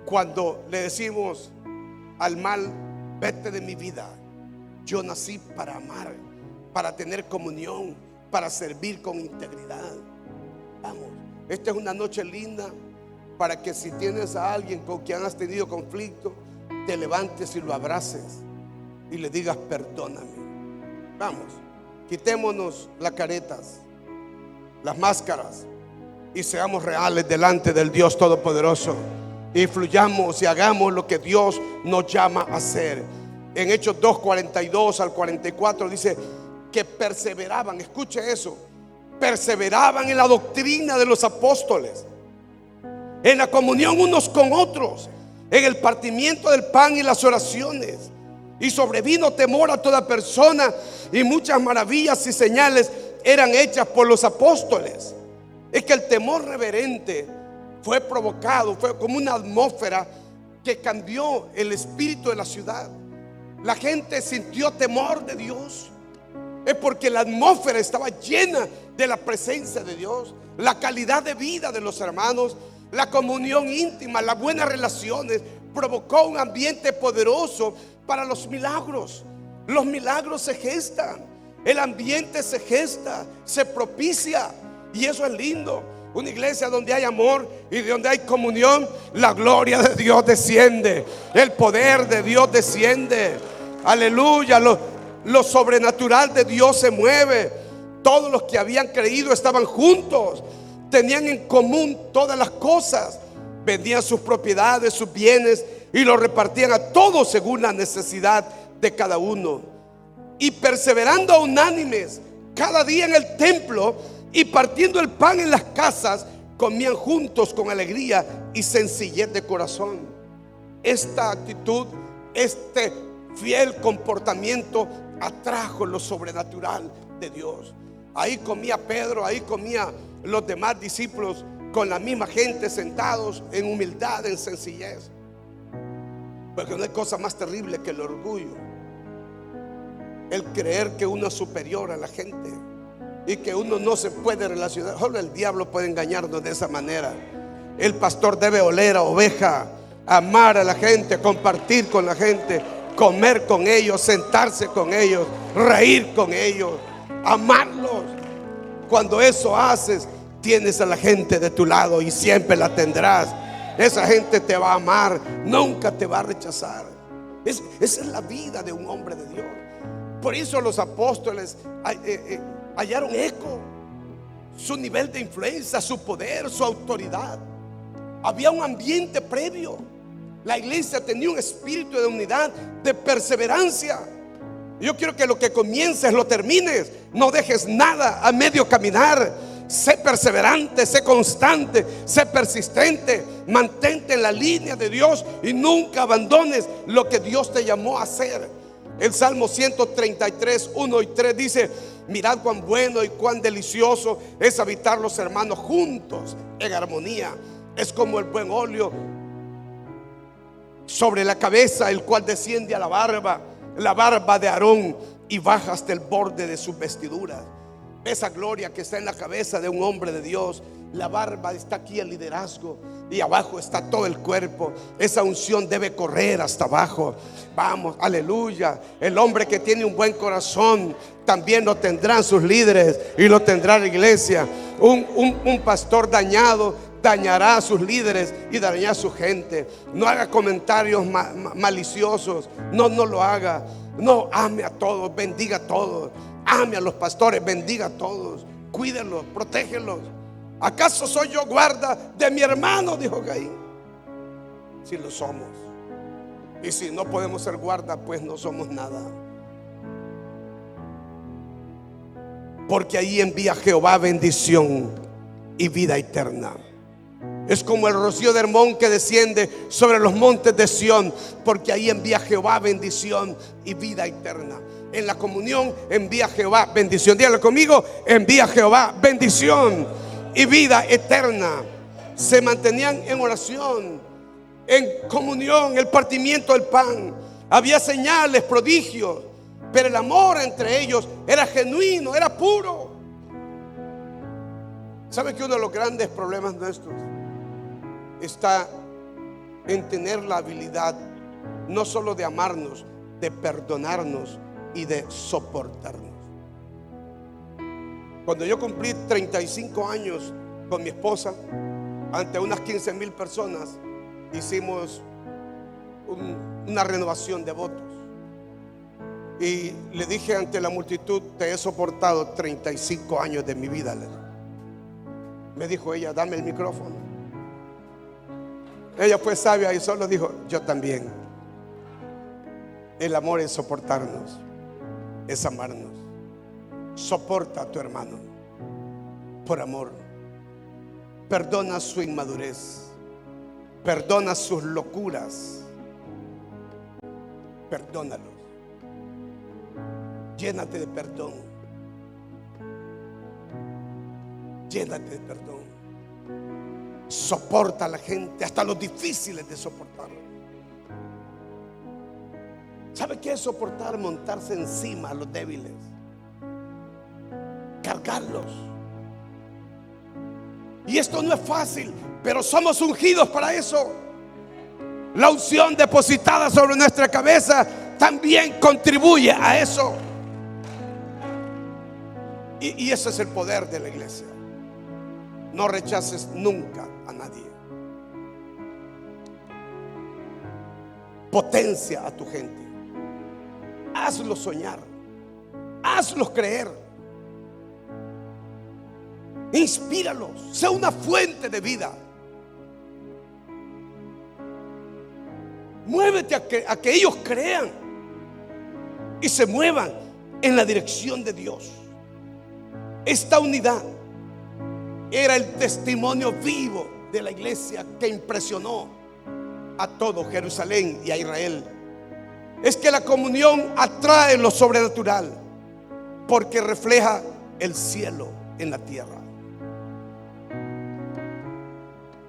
cuando le decimos al mal: vete de mi vida, yo nací para amar, para tener comunión, para servir con integridad. Vamos, esta es una noche linda para que, si tienes a alguien con quien has tenido conflicto, te levantes y lo abraces y le digas: perdóname. Vamos, quitémonos las caretas, las máscaras, y seamos reales delante del Dios Todopoderoso, y fluyamos y hagamos lo que Dios nos llama a hacer. En Hechos 2, 42 al 44 dice que perseveraban, escuche eso, perseveraban en la doctrina de los apóstoles, en la comunión unos con otros, en el partimiento del pan y las oraciones. Y sobrevino temor a toda persona, y muchas maravillas y señales eran hechas por los apóstoles. Es que el temor reverente fue provocado, fue como una atmósfera que cambió el espíritu de la ciudad. La gente sintió temor de Dios. Es porque la atmósfera estaba llena de la presencia de Dios. La calidad de vida de los hermanos, la comunión íntima, las buenas relaciones, provocó un ambiente poderoso para los milagros. Los milagros se gestan, el ambiente se gesta, se propicia, y eso es lindo. Una iglesia donde hay amor y donde hay comunión, la gloria de Dios desciende, el poder de Dios desciende. Aleluya, lo sobrenatural de Dios se mueve. Todos los que habían creído estaban juntos, tenían en común todas las cosas, vendían sus propiedades, sus bienes, y los repartían a todos según la necesidad de cada uno. Y perseverando unánimes cada día en el templo y partiendo el pan en las casas, comían juntos con alegría y sencillez de corazón. Esta actitud, este fiel comportamiento atrajo lo sobrenatural de Dios. Ahí comía Pedro, ahí comía los demás discípulos con la misma gente, sentados en humildad, en sencillez. Porque no hay cosa más terrible que el orgullo, el creer que uno es superior a la gente y que uno no se puede relacionar. Solo el diablo puede engañarnos de esa manera. El pastor debe oler a oveja, amar a la gente, compartir con la gente, comer con ellos, sentarse con ellos, reír con ellos, amarlos. Cuando eso haces, tienes a la gente de tu lado y siempre la tendrás. Esa gente te va a amar, nunca te va a rechazar. Esa es la vida de un hombre de Dios. Por eso los apóstoles hallaron eco, su nivel de influencia, su poder, su autoridad. Había un ambiente previo. La iglesia tenía un espíritu de unidad, de perseverancia. Yo quiero que lo que comiences lo termines. No dejes nada a medio caminar. Sé perseverante, sé constante, sé persistente. Mantente en la línea de Dios y nunca abandones lo que Dios te llamó a hacer. El Salmo 133, 1 y 3 dice: mirad cuán bueno y cuán delicioso es habitar los hermanos juntos en armonía. Es como el buen óleo sobre la cabeza, el cual desciende a la barba de Aarón y baja hasta el borde de sus vestiduras. Esa gloria que está en la cabeza de un hombre de Dios, la barba está aquí, el liderazgo, y abajo está todo el cuerpo. Esa unción debe correr hasta abajo. Vamos, aleluya. El hombre que tiene un buen corazón también lo tendrán sus líderes y lo tendrá la iglesia. Un pastor dañado dañará a sus líderes y dañará a su gente. No haga comentarios maliciosos. No lo haga. No, ame a todos, bendiga a todos. Ame a los pastores, bendiga a todos. Cuídenlos, protégelos. ¿Acaso soy yo guarda de mi hermano?, dijo Caín. Si lo somos. Y si no podemos ser guarda, pues no somos nada. Porque ahí envía Jehová bendición y vida eterna. Es como el rocío de Hermón que desciende sobre los montes de Sión, porque ahí envía Jehová bendición y vida eterna. En la comunión envía Jehová bendición. Dígalo conmigo: envía Jehová bendición y vida eterna. Se mantenían en oración, en comunión, el partimiento del pan. Había señales, prodigios, pero el amor entre ellos era genuino, era puro. ¿Sabe que uno de los grandes problemas nuestros está en tener la habilidad no solo de amarnos, de perdonarnos y de soportarnos? Cuando yo cumplí 35 años con mi esposa, ante unas 15,000 personas, hicimos una renovación de votos. Y le dije ante la multitud: te he soportado 35 años de mi vida. Me dijo ella: dame el micrófono. Ella fue sabia y solo dijo: yo también. El amor es soportarnos, es amarnos. Soporta a tu hermano por amor. Perdona su inmadurez, perdona sus locuras, perdónalos. Llénate de perdón. Llénate de perdón. Soporta a la gente, hasta los difíciles de soportar. ¿Sabe qué es soportar? Montarse encima a los débiles, cargarlos. Y esto no es fácil, pero somos ungidos para eso. La unción depositada sobre nuestra cabeza también contribuye a eso. Y ese es el poder de la iglesia. No rechaces nunca a nadie. Potencia a tu gente. Hazlos soñar. Hazlos creer. Inspíralos. Sea una fuente de vida. Muévete a que ellos crean y se muevan en la dirección de Dios. Esta unidad era el testimonio vivo de la iglesia que impresionó a todo Jerusalén y a Israel. Es que la comunión atrae lo sobrenatural, porque refleja el cielo en la tierra.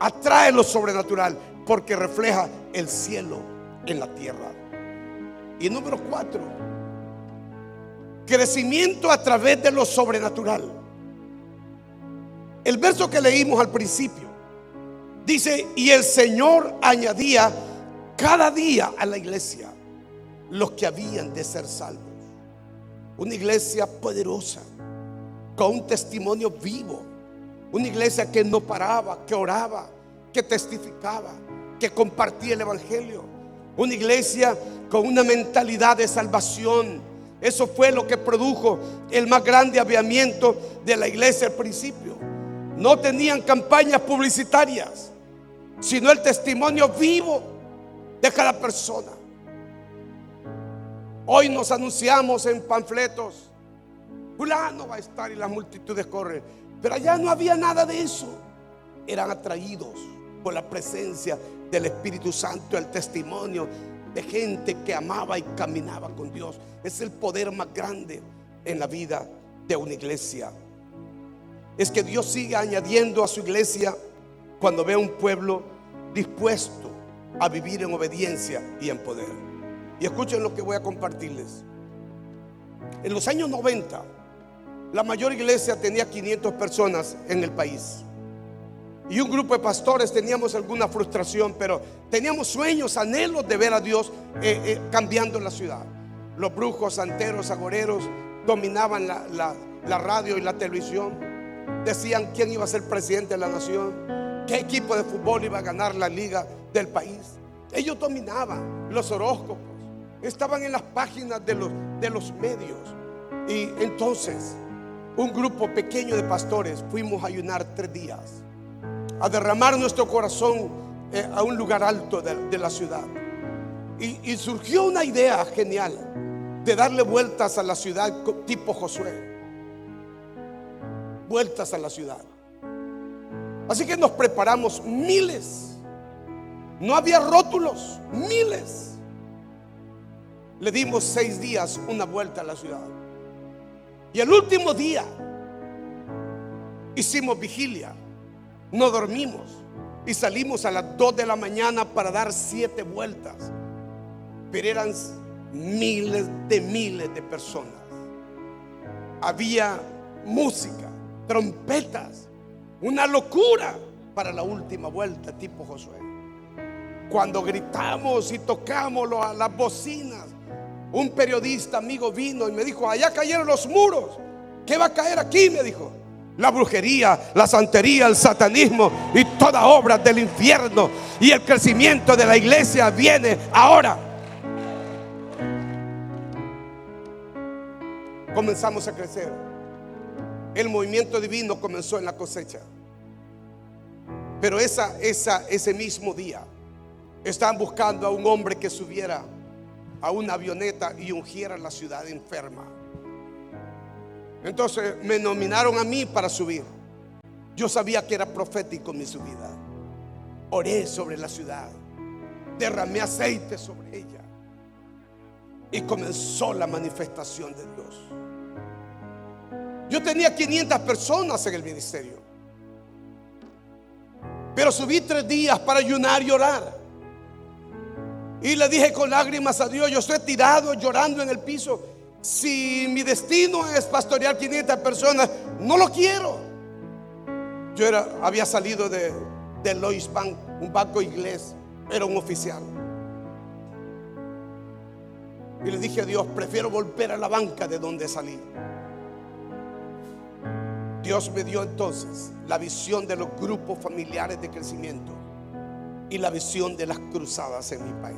Atrae lo sobrenatural porque refleja el cielo en la tierra. Y número 4, crecimiento a través de lo sobrenatural. El verso que leímos al principio dice: y el Señor añadía cada día a la iglesia los que habían de ser salvos. Una iglesia poderosa, con un testimonio vivo. Una iglesia que no paraba, que oraba, que testificaba, que compartía el evangelio. Una iglesia con una mentalidad de salvación. Eso fue lo que produjo el más grande avivamiento de la iglesia al principio. No tenían campañas publicitarias, sino el testimonio vivo de cada persona. Hoy nos anunciamos en panfletos: fulano va a estar, y las multitudes corren. Pero allá no había nada de eso. Eran atraídos por la presencia del Espíritu Santo, el testimonio de gente que amaba y caminaba con Dios. Es el poder más grande en la vida de una iglesia. Es que Dios sigue añadiendo a su iglesia cuando ve a un pueblo dispuesto a vivir en obediencia y en poder. Y escuchen lo que voy a compartirles. En los años 90, la mayor iglesia tenía 500 personas en el país. Y un grupo de pastores teníamos alguna frustración, pero teníamos sueños, anhelos de ver a Dios cambiando la ciudad. Los brujos, santeros, agoreros dominaban la radio y la televisión. Decían quién iba a ser presidente de la nación, qué equipo de fútbol iba a ganar la liga del país. Ellos dominaban los horóscopos, estaban en las páginas de los medios. Y entonces un grupo pequeño de pastores fuimos a ayunar 3 días, a derramar nuestro corazón a un lugar alto de la ciudad. Y surgió una idea genial de darle vueltas a la ciudad tipo Josué. Vueltas a la ciudad. Así que nos preparamos miles. No había rótulos, miles. Le dimos 6 días una vuelta a la ciudad. Y el último día hicimos vigilia. No dormimos y salimos a las 2 de la mañana para dar 7 vueltas. Pero eran miles de personas. Había música, trompetas, una locura para la última vuelta tipo Josué. Cuando gritamos y tocamos las bocinas, un periodista amigo vino y me dijo: allá cayeron los muros. ¿Qué va a caer aquí? Me dijo: la brujería, la santería, el satanismo y toda obra del infierno. Y el crecimiento de la iglesia viene ahora. Comenzamos a crecer. El movimiento divino comenzó en la cosecha. Pero ese mismo día estaban buscando a un hombre que subiera a una avioneta y ungiera la ciudad enferma. Entonces me nominaron a mí para subir. Yo sabía que era profético mi subida. Oré sobre la ciudad, derramé aceite sobre ella y comenzó la manifestación de Dios. Yo tenía 500 personas en el ministerio, pero subí 3 días para ayunar y orar. Y le dije con lágrimas a Dios: yo estoy tirado llorando en el piso. Si mi destino es pastorear 500 personas, no lo quiero. Yo había salido de Lois Bank, un banco inglés, era un oficial. Y le dije a Dios: prefiero volver a la banca de donde salí. Dios me dio entonces la visión de los grupos familiares de crecimiento y la visión de las cruzadas en mi país.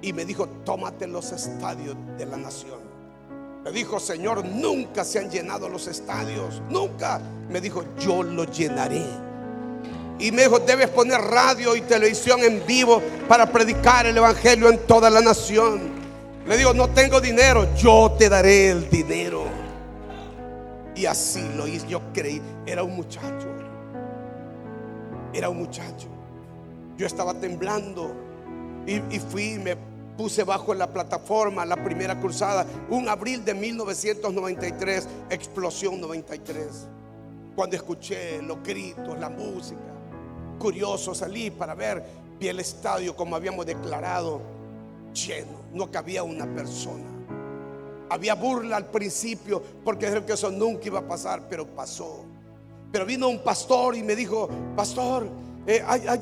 Y me dijo: tómate los estadios de la nación. Me dijo: Señor, nunca se han llenado los estadios, nunca. Me dijo: yo los llenaré. Y me dijo: debes poner radio y televisión en vivo para predicar el evangelio en toda la nación. Le digo: no tengo dinero. Yo te daré el dinero. Y así lo hice. Yo creí. Era un muchacho. Yo estaba temblando y fui y me puse bajo la plataforma, la primera cruzada, un abril de 1993, explosión 93. Cuando escuché los gritos, la música, curioso salí para ver, vi el estadio como habíamos declarado, lleno, no cabía una persona. Había burla al principio porque dijeron que eso nunca iba a pasar, pero pasó. Pero vino un pastor y me dijo: pastor,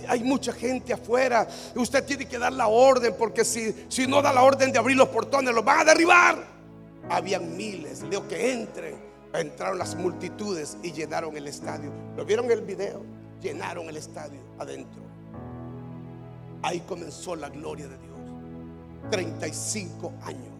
hay mucha gente afuera, usted tiene que dar la orden, porque si no da la orden de abrir los portones, los van a derribar. Habían miles. Le digo que entren. Entraron las multitudes y llenaron el estadio. ¿Lo vieron en el video? Llenaron el estadio adentro. Ahí comenzó la gloria de Dios. 35 años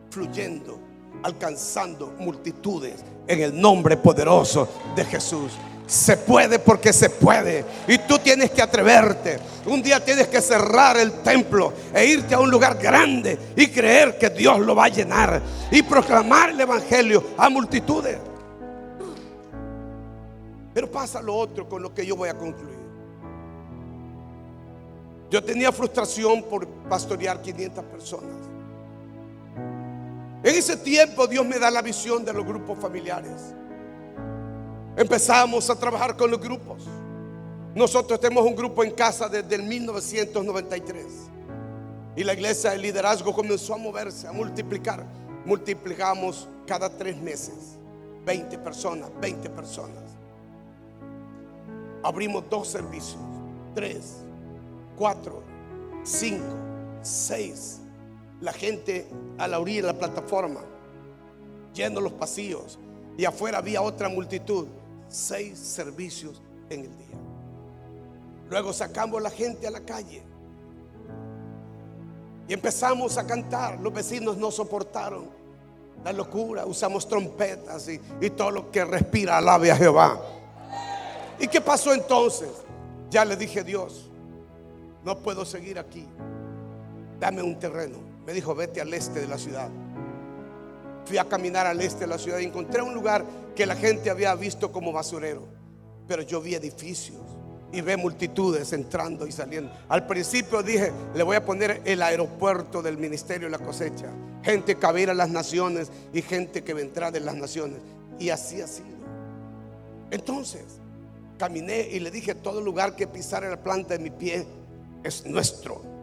fluyendo, alcanzando multitudes en el nombre poderoso de Jesús. Se puede, porque se puede. Y tú tienes que atreverte. Un día tienes que cerrar el templo e irte a un lugar grande y creer que Dios lo va a llenar y proclamar el evangelio a multitudes. Pero pasa lo otro con lo que yo voy a concluir. Yo tenía frustración por pastorear 500 personas. En ese tiempo Dios me da la visión de los grupos familiares. Empezamos a trabajar con los grupos. Nosotros tenemos un grupo en casa desde el 1993. Y la iglesia de liderazgo comenzó a moverse, a multiplicar. Multiplicamos cada 3 meses 20 personas, 20 personas. Abrimos 2 servicios, 3, 4, 5, 6. La gente a la orilla de la plataforma, lleno los pasillos, y afuera había otra multitud. 6 servicios en el día. Luego sacamos la gente a la calle y empezamos a cantar. Los vecinos no soportaron la locura. Usamos trompetas y todo lo que respira alabe a Jehová. ¿Y qué pasó entonces? Ya le dije: Dios, no puedo seguir aquí. dame un terreno. Me dijo, vete al este de la ciudad. Fui a caminar al este de la ciudad y encontré un lugar que la gente había visto como basurero, pero yo vi edificios y vi multitudes entrando y saliendo. Al principio dije, le voy a poner el aeropuerto del ministerio de la cosecha. Gente que va a ir a las naciones y gente que vendrá de las naciones. Y así ha sido. Entonces caminé y le dije, todo lugar que pisara la planta de mi pie es nuestro.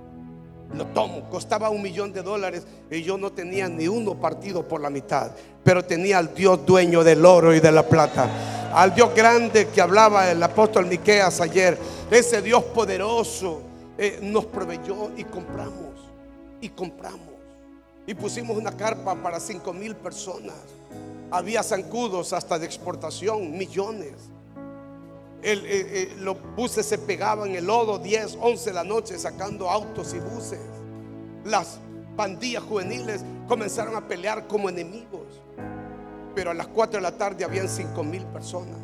Lo tomo. Costaba $1,000,000 y yo no tenía ni uno partido por la mitad, pero tenía al Dios dueño del oro y de la plata, al Dios grande que hablaba el apóstol Miqueas ayer. Ese Dios poderoso nos proveyó y compramos y pusimos una carpa para 5,000 personas. Había zancudos hasta de exportación, millones. Los buses se pegaban en el lodo 10, 11 de la noche sacando autos y buses. Las pandillas juveniles comenzaron a pelear como enemigos. Pero a las 4 de la tarde habían 5,000 personas.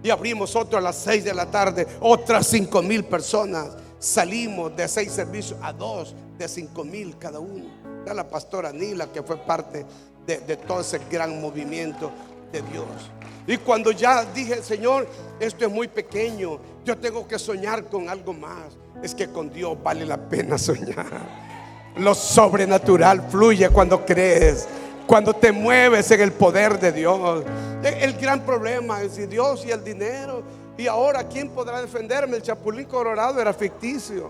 Y abrimos otro a las 6 de la tarde, otras 5,000 personas. Salimos de 6 servicios a 2, de 5,000 cada uno. Era la pastora Nila, que fue parte de todo ese gran movimiento de Dios. Y cuando ya dije, Señor, esto es muy pequeño, yo tengo que soñar con algo más. Es que con Dios vale la pena soñar. Lo sobrenatural fluye cuando crees, cuando te mueves en el poder de Dios. El gran problema es Dios y el dinero. Y ahora, ¿quién podrá defenderme? El Chapulín Colorado era ficticio.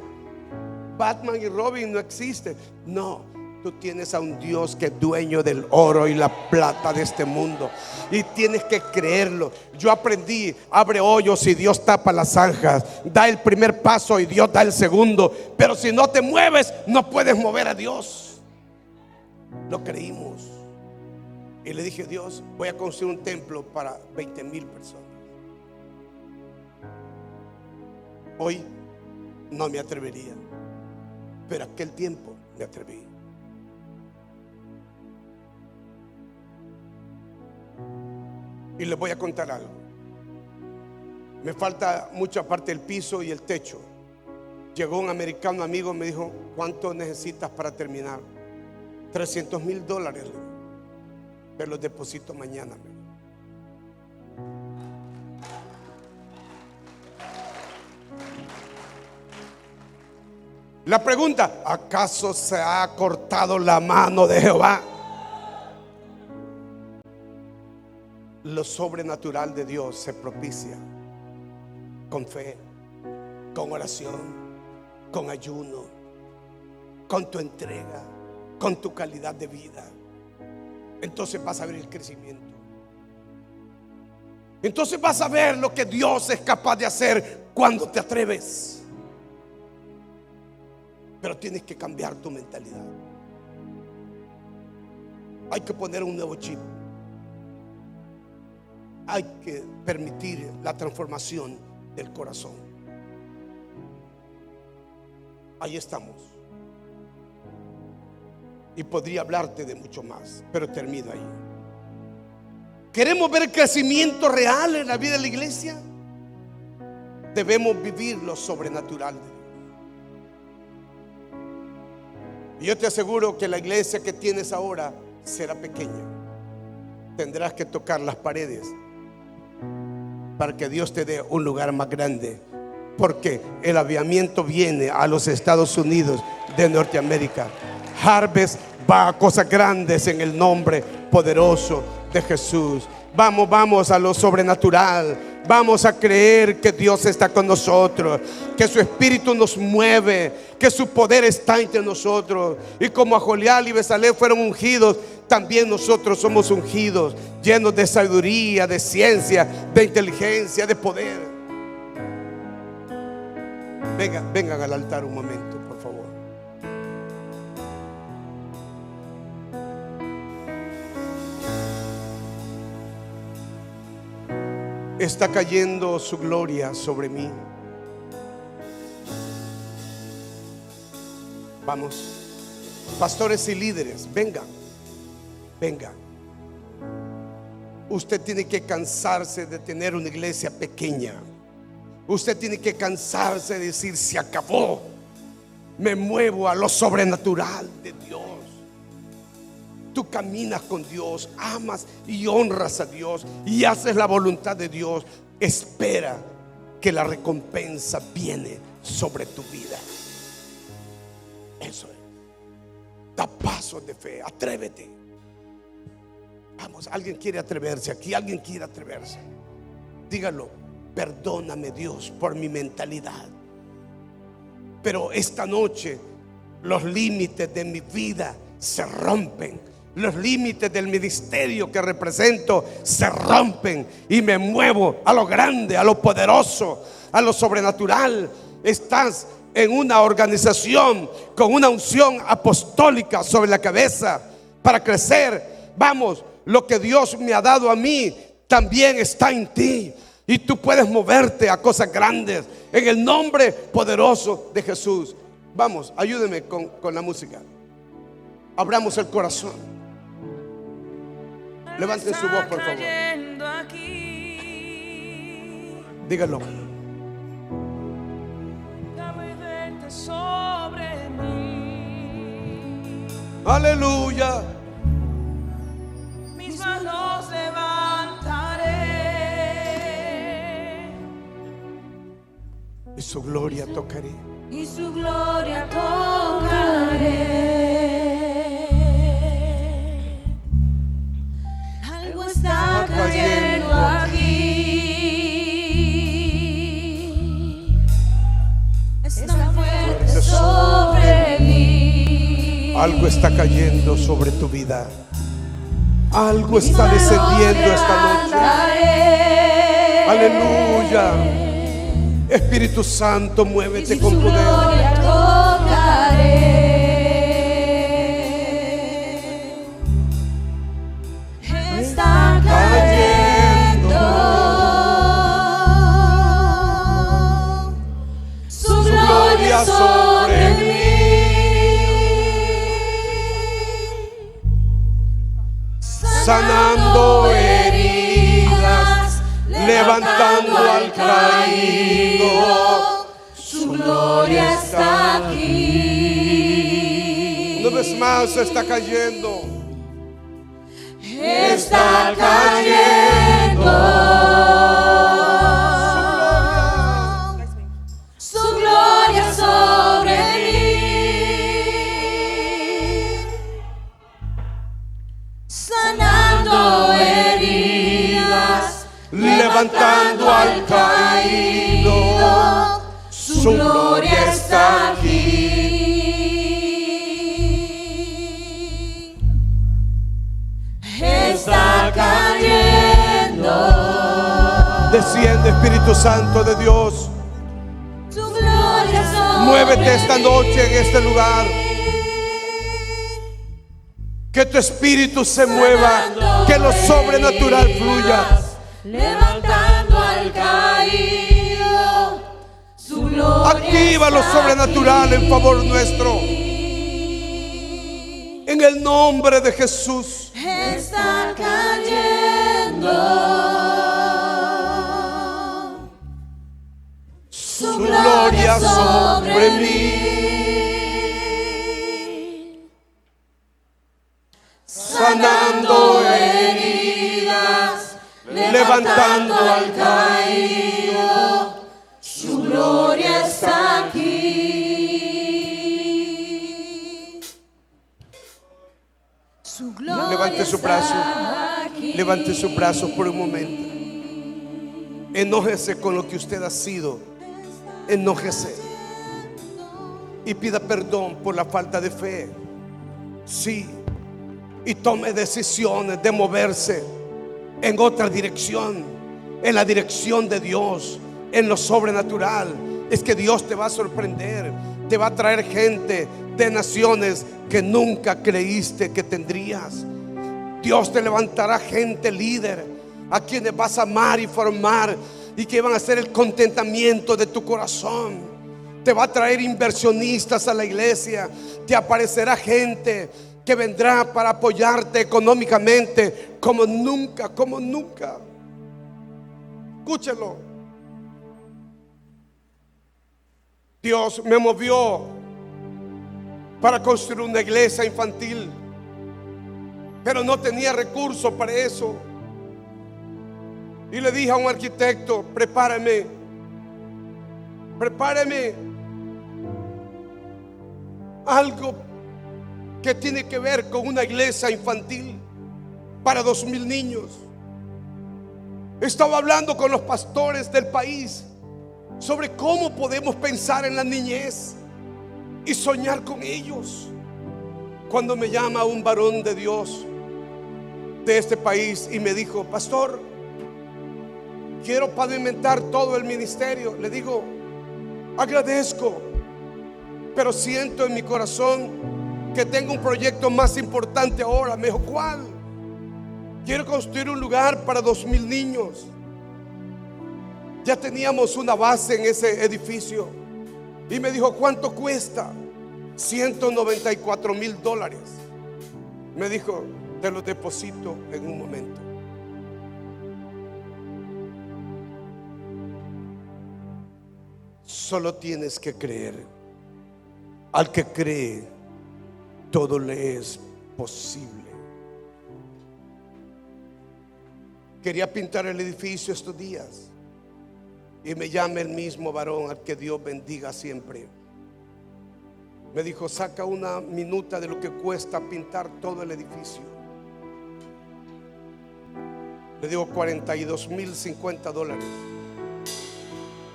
Batman y Robin no existen. No, tú tienes a un Dios que es dueño del oro y la plata de este mundo, y tienes que creerlo. Yo aprendí, abre hoyos y Dios tapa las zanjas. Da el primer paso y Dios da el segundo. Pero si no te mueves, no puedes mover a Dios. Lo creímos. Y le dije, Dios, voy a construir un templo para 20,000 personas. Hoy no me atrevería, pero aquel tiempo me atreví. Y les voy a contar algo. Me falta mucha parte del piso y el techo. Llegó un americano amigo, me dijo, ¿cuánto necesitas para terminar? $300,000. Pero los deposito mañana. La pregunta, ¿acaso se ha cortado la mano de Jehová? Lo sobrenatural de Dios se propicia con fe, con oración, con ayuno, con tu entrega, con tu calidad de vida. Entonces vas a ver el crecimiento. Entonces vas a ver lo que Dios es capaz de hacer cuando te atreves. Pero tienes que cambiar tu mentalidad. Hay que poner un nuevo chip. Hay que permitir la transformación del corazón. Ahí estamos. Y podría hablarte de mucho más, pero termino ahí. ¿Queremos ver crecimiento real en la vida de la iglesia? Debemos vivir lo sobrenatural de Dios. Y yo te aseguro que la iglesia que tienes ahora será pequeña. Tendrás que tocar las paredes para que Dios te dé un lugar más grande, porque el avivamiento viene a los Estados Unidos de Norteamérica. Harvest va a cosas grandes en el nombre poderoso de Jesús. Vamos a lo sobrenatural. Vamos a creer que Dios está con nosotros, que su espíritu nos mueve, que su poder está entre nosotros. Y como Aholiab y Bezalel fueron ungidos, también nosotros somos ungidos, llenos de sabiduría, de ciencia, de inteligencia, de poder. Vengan al altar un momento, por favor. Está cayendo su gloria sobre mí. Vamos, pastores y líderes, vengan. Usted tiene que cansarse de tener una iglesia pequeña. Usted tiene que cansarse de decir se acabó. me muevo a lo sobrenatural de Dios. Tú caminas con Dios, amas y honras a Dios y haces la voluntad de Dios. Espera que la recompensa viene sobre tu vida. Eso es. Da pasos de fe, atrévete. Vamos, alguien quiere atreverse aquí, alguien quiere atreverse. Dígalo: perdóname, Dios, por mi mentalidad, pero esta noche los límites de mi vida se rompen. Los límites del ministerio que represento se rompen y me muevo a lo grande, a lo poderoso, a lo sobrenatural. Estás en una organización con una unción apostólica sobre la cabeza para crecer. Vamos, lo que Dios me ha dado a mí también está en ti, y tú puedes moverte a cosas grandes en el nombre poderoso de Jesús. Vamos, ayúdeme con la música. Abramos el corazón. Levanten su voz, por favor. Díganlo. Aleluya. Mis manos levantaré Y su gloria tocaré. y su gloria tocaré. Algo está cayendo aquí. Está fuerte sobre mí. Algo está cayendo sobre tu vida. Algo está descendiendo esta noche. Aleluya. Espíritu Santo, muévete con poder. Está cayendo su gloria sobre mí. Sanando heridas, levantando al caído. Su gloria está aquí. Una vez más está cayendo. Está cayendo su gloria sobre mí, sanando heridas, Levantando al caído. su gloria está aquí. Está cayendo. Desciende, Espíritu Santo de Dios. Su gloria sobre Muévete esta noche en este lugar. mí. Que tu espíritu se mueva. Que lo sobrenatural fluya. Levantando al caído. Su gloria Activa lo está sobrenatural en favor aquí. nuestro. En el nombre de Jesús. Está cayendo Su gloria sobre mí. Sanando heridas, levantando al caído. su gloria está aquí. Su gloria Levante su brazo. está aquí. Levante sus brazos por un momento. Enójese con lo que usted ha sido. Enójese y pida perdón por la falta de fe. Sí. Y tome decisiones de moverse en otra dirección, en la dirección de Dios, en lo sobrenatural. Es que Dios te va a sorprender. Te va a traer gente de naciones que nunca creíste que tendrías. Dios te levantará gente líder a quienes vas a amar y formar, y que van a ser el contentamiento de tu corazón. Te va a traer inversionistas a la iglesia. Te aparecerá gente que vendrá para apoyarte económicamente como nunca, como nunca. Escúchelo. Dios me movió para construir una iglesia infantil, pero no tenía recursos para eso. Y le dije a un arquitecto: prepárame algo que tiene que ver con una iglesia infantil para 2,000 niños. Estaba hablando con los pastores del país sobre cómo podemos pensar en la niñez y soñar con ellos. Cuando me llama un varón de Dios de este país y me dijo: pastor, quiero pavimentar todo el ministerio. Le digo: agradezco, pero siento en mi corazón que tengo un proyecto más importante ahora. Me dijo: ¿cuál? Quiero construir un lugar para 2,000 niños. Ya teníamos una base en ese edificio. Y me dijo: ¿cuánto cuesta? $194,000. Me dijo: te lo deposito en un momento. Solo tienes que creer. Al que cree, todo le es posible. Quería pintar el edificio estos días y me llama el mismo varón, al que Dios bendiga siempre. Me dijo: saca una minuta de lo que cuesta pintar todo el edificio. Le digo: $42,050.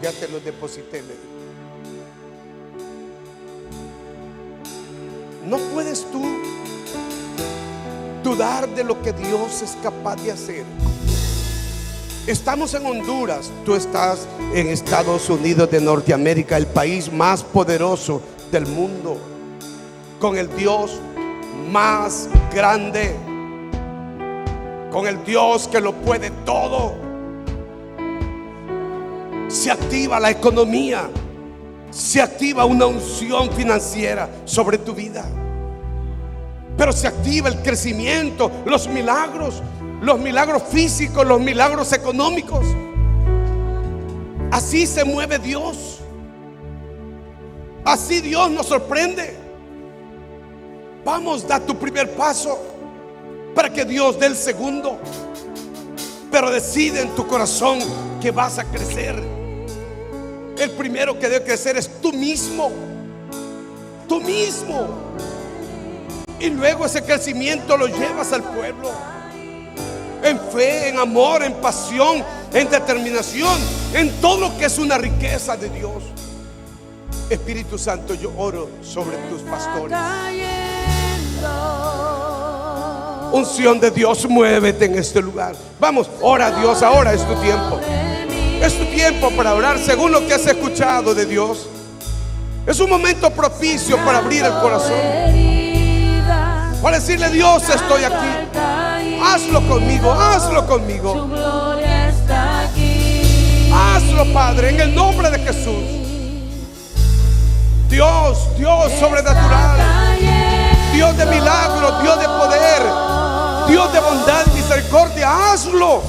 Ya te los deposité, le digo. No puedes tú dudar de lo que Dios es capaz de hacer. Estamos en Honduras, tú estás en Estados Unidos de Norteamérica, el país más poderoso del mundo, con el Dios más grande, con el Dios que lo puede todo. Se activa la economía, se activa una unción financiera sobre tu vida, pero se activa el crecimiento, los milagros físicos, los milagros económicos. Así se mueve Dios. Así Dios nos sorprende. Vamos, da tu primer paso para que Dios dé el segundo. Pero decide en tu corazón que vas a crecer. El primero que debe crecer es tú mismo. Tú mismo. Y luego ese crecimiento lo llevas al pueblo. En fe, en amor, en pasión, en determinación, en todo lo que es una riqueza de Dios. Espíritu Santo, yo oro sobre tus pastores. Unción de Dios, muévete en este lugar. Vamos, ora a Dios, ahora es tu tiempo. Es tu tiempo para orar según lo que has escuchado de Dios. Es un momento propicio para abrir el corazón, para decirle: Dios, estoy aquí. Hazlo conmigo, hazlo conmigo. Hazlo, Padre, en el nombre de Jesús. Dios sobrenatural, Dios de milagros, Dios de poder, Dios de bondad y misericordia. Hazlo.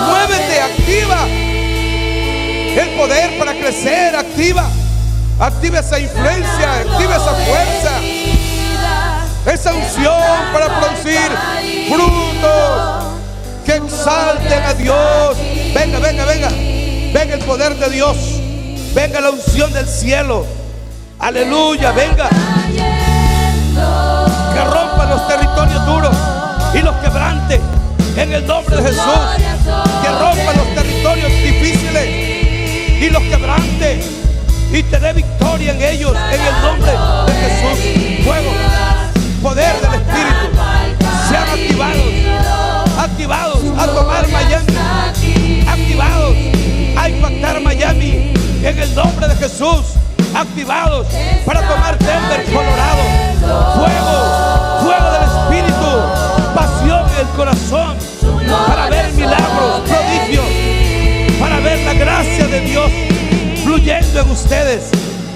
Muévete, activa el poder para crecer. Activa esa influencia, activa esa fuerza, esa unción para producir frutos que exalten a Dios. Venga el poder de Dios, venga la unción del cielo. Aleluya, venga. Que rompa los territorios duros y los quebrante en el nombre de Jesús. Que rompa los territorios difíciles y los quebrante y te dé victoria en ellos en el nombre de Jesús. Fuego, poder del Espíritu, sean activados a tomar Miami, activados a impactar Miami en el nombre de Jesús, activados para tomar Denver, Colorado. Fuego del Espíritu, pasión en el corazón para ver milagros, prodigios, para ver la gracia de Dios fluyendo en ustedes.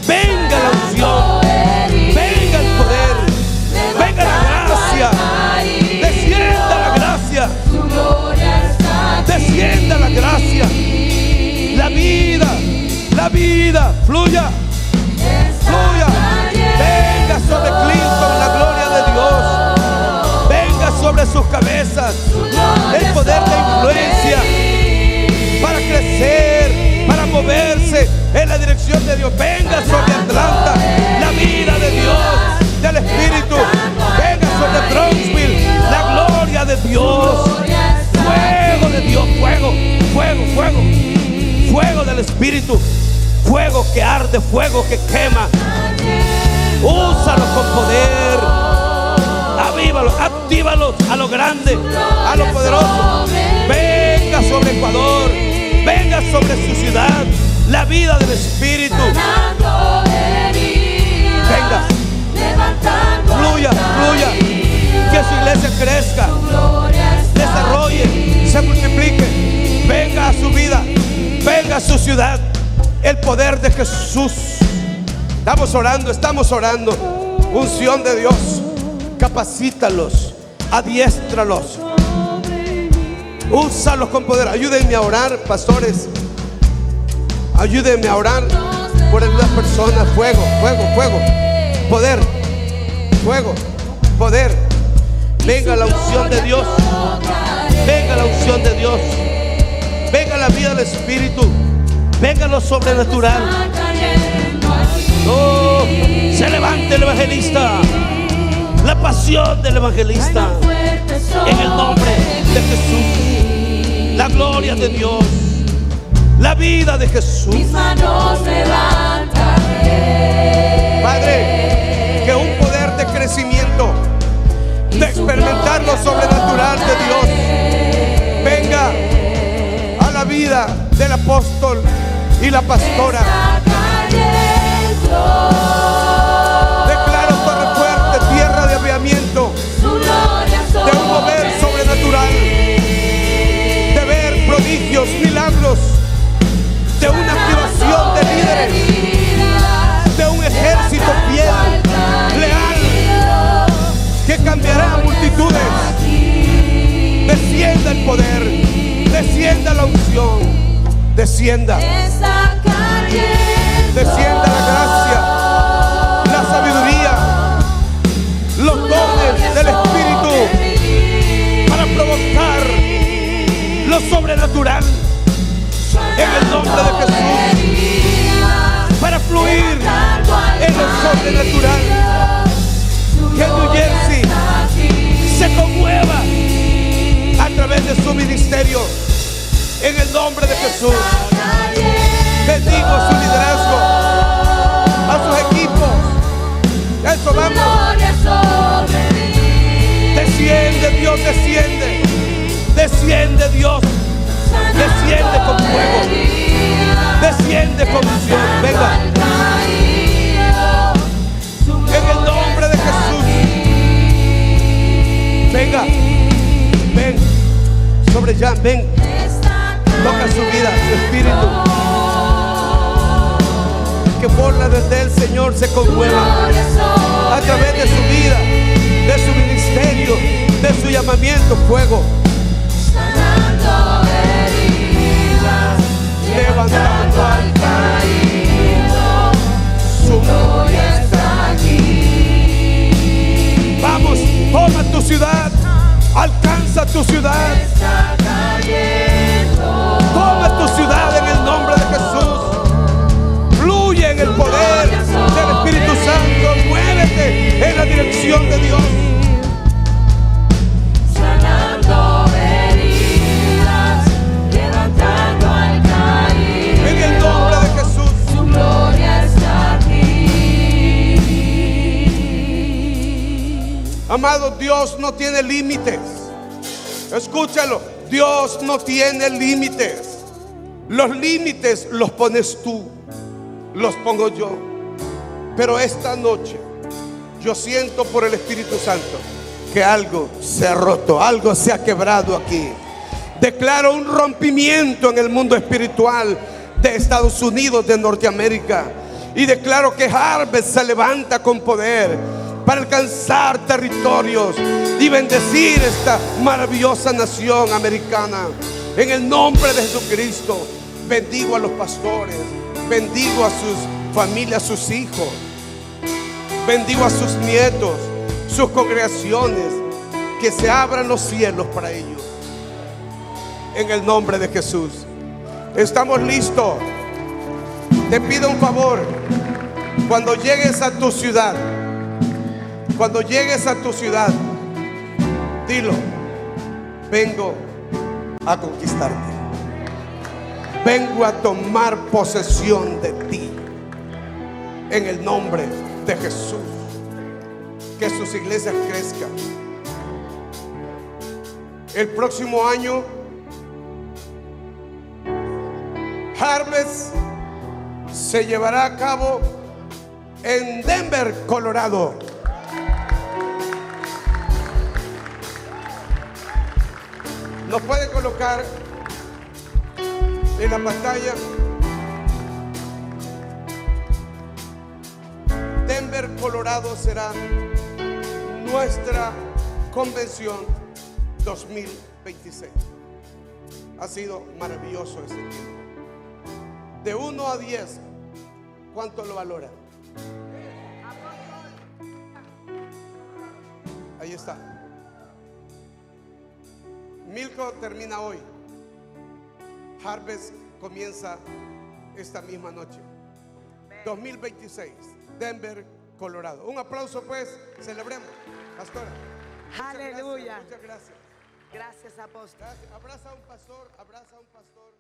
Venga la unción, venga el poder, venga la gracia, descienda la gracia, descienda la gracia, la vida fluya, venga. sobre sus cabezas. El poder de influencia para crecer, para moverse en la dirección de Dios. Venga sobre Atlanta, la vida de Dios, del Espíritu. Venga sobre Bronxville, la gloria de Dios. Fuego de Dios, fuego, fuego, fuego. Fuego del Espíritu, fuego que arde, fuego que quema. Úsalo con poder. Avívalos, actívalos a lo grande, a lo poderoso. Venga sobre Ecuador, venga sobre su ciudad, la vida del Espíritu. Venga, fluya, fluya. Que su iglesia crezca, desarrolle, se multiplique. Venga a su vida, venga a su ciudad. El poder de Jesús. Estamos orando. Unción de Dios. Capacítalos, adiéstralos, úsalos con poder. Ayúdenme a orar, pastores. Ayúdenme a orar por las personas. Fuego, fuego, fuego. Poder, fuego, poder. Venga la unción de Dios. Venga la unción de Dios. Venga la vida del Espíritu. Venga lo sobrenatural. Oh, se levante el evangelista. La pasión del evangelista. En el nombre de Jesús. La gloria de Dios. La vida de Jesús. Mis manos levantaré. Padre, que un poder de crecimiento, de experimentar lo sobrenatural de Dios, venga a la vida del apóstol y la pastora. Declaro torre fuerte, tierra de aviamiento, de un mover sobrenatural, de ver prodigios, milagros, de una activación de líderes, de un ejército fiel, leal, que cambiará multitudes. Descienda el poder, descienda la unción, descienda. Descienda la gracia, la sabiduría, los dones del Espíritu para provocar lo sobrenatural en el nombre de Jesús, para fluir en lo sobrenatural. Que New Jersey se conmueva a través de su ministerio en el nombre de Jesús. Bendigo su liderazgo, a sus equipos. Eso vamos. Desciende Dios, desciende. Desciende Dios. Desciende con fuego. Desciende con unción. Venga. En el nombre de Jesús. Venga. Ven. Sobre Jan, ven. Toca su vida, su espíritu. Que por la desde el Señor se conmueva a través de su vida, de su ministerio, de su llamamiento. Fuego. Levantando al caído, su gloria está aquí. Vamos, toma tu ciudad, alcanza tu ciudad. Toma tu ciudad en el nombre de Jesús. Fluye en el poder del Espíritu Santo. Muévete en la dirección de Dios. Sanando heridas, levantando al caído. En el nombre de Jesús. Su gloria está aquí. Amado, Dios no tiene límites. Escúchalo. Dios no tiene límites. Los límites los pones tú, los pongo yo. Pero esta noche yo siento por el Espíritu Santo que algo se ha roto, algo se ha quebrado aquí. Declaro un rompimiento en el mundo espiritual de Estados Unidos, de Norteamérica. Y declaro que Harvest se levanta con poder para alcanzar territorios y bendecir esta maravillosa nación americana. En el nombre de Jesucristo, bendigo a los pastores, bendigo a sus familias, sus hijos, bendigo a sus nietos, sus congregaciones. que se abran los cielos para ellos. En el nombre de Jesús. Estamos listos. Te pido un favor. Cuando llegues a tu ciudad, dilo: vengo a conquistarte. Vengo a tomar posesión de ti. En el nombre de Jesús. Que sus iglesias crezcan. El próximo año, Harvest se llevará a cabo en Denver, Colorado. Nos pueden colocar en la pantalla. Denver, Colorado será nuestra convención 2026. Ha sido maravilloso este tiempo. De 1 a 10, ¿cuánto lo valora? Ahí está. Milco termina hoy. Harvest comienza esta misma noche. 2026, Denver, Colorado. Un aplauso, pues, celebremos. Pastora. Aleluya. Muchas gracias. Gracias, apóstol. Gracias. Abraza a un pastor, abraza a un pastor.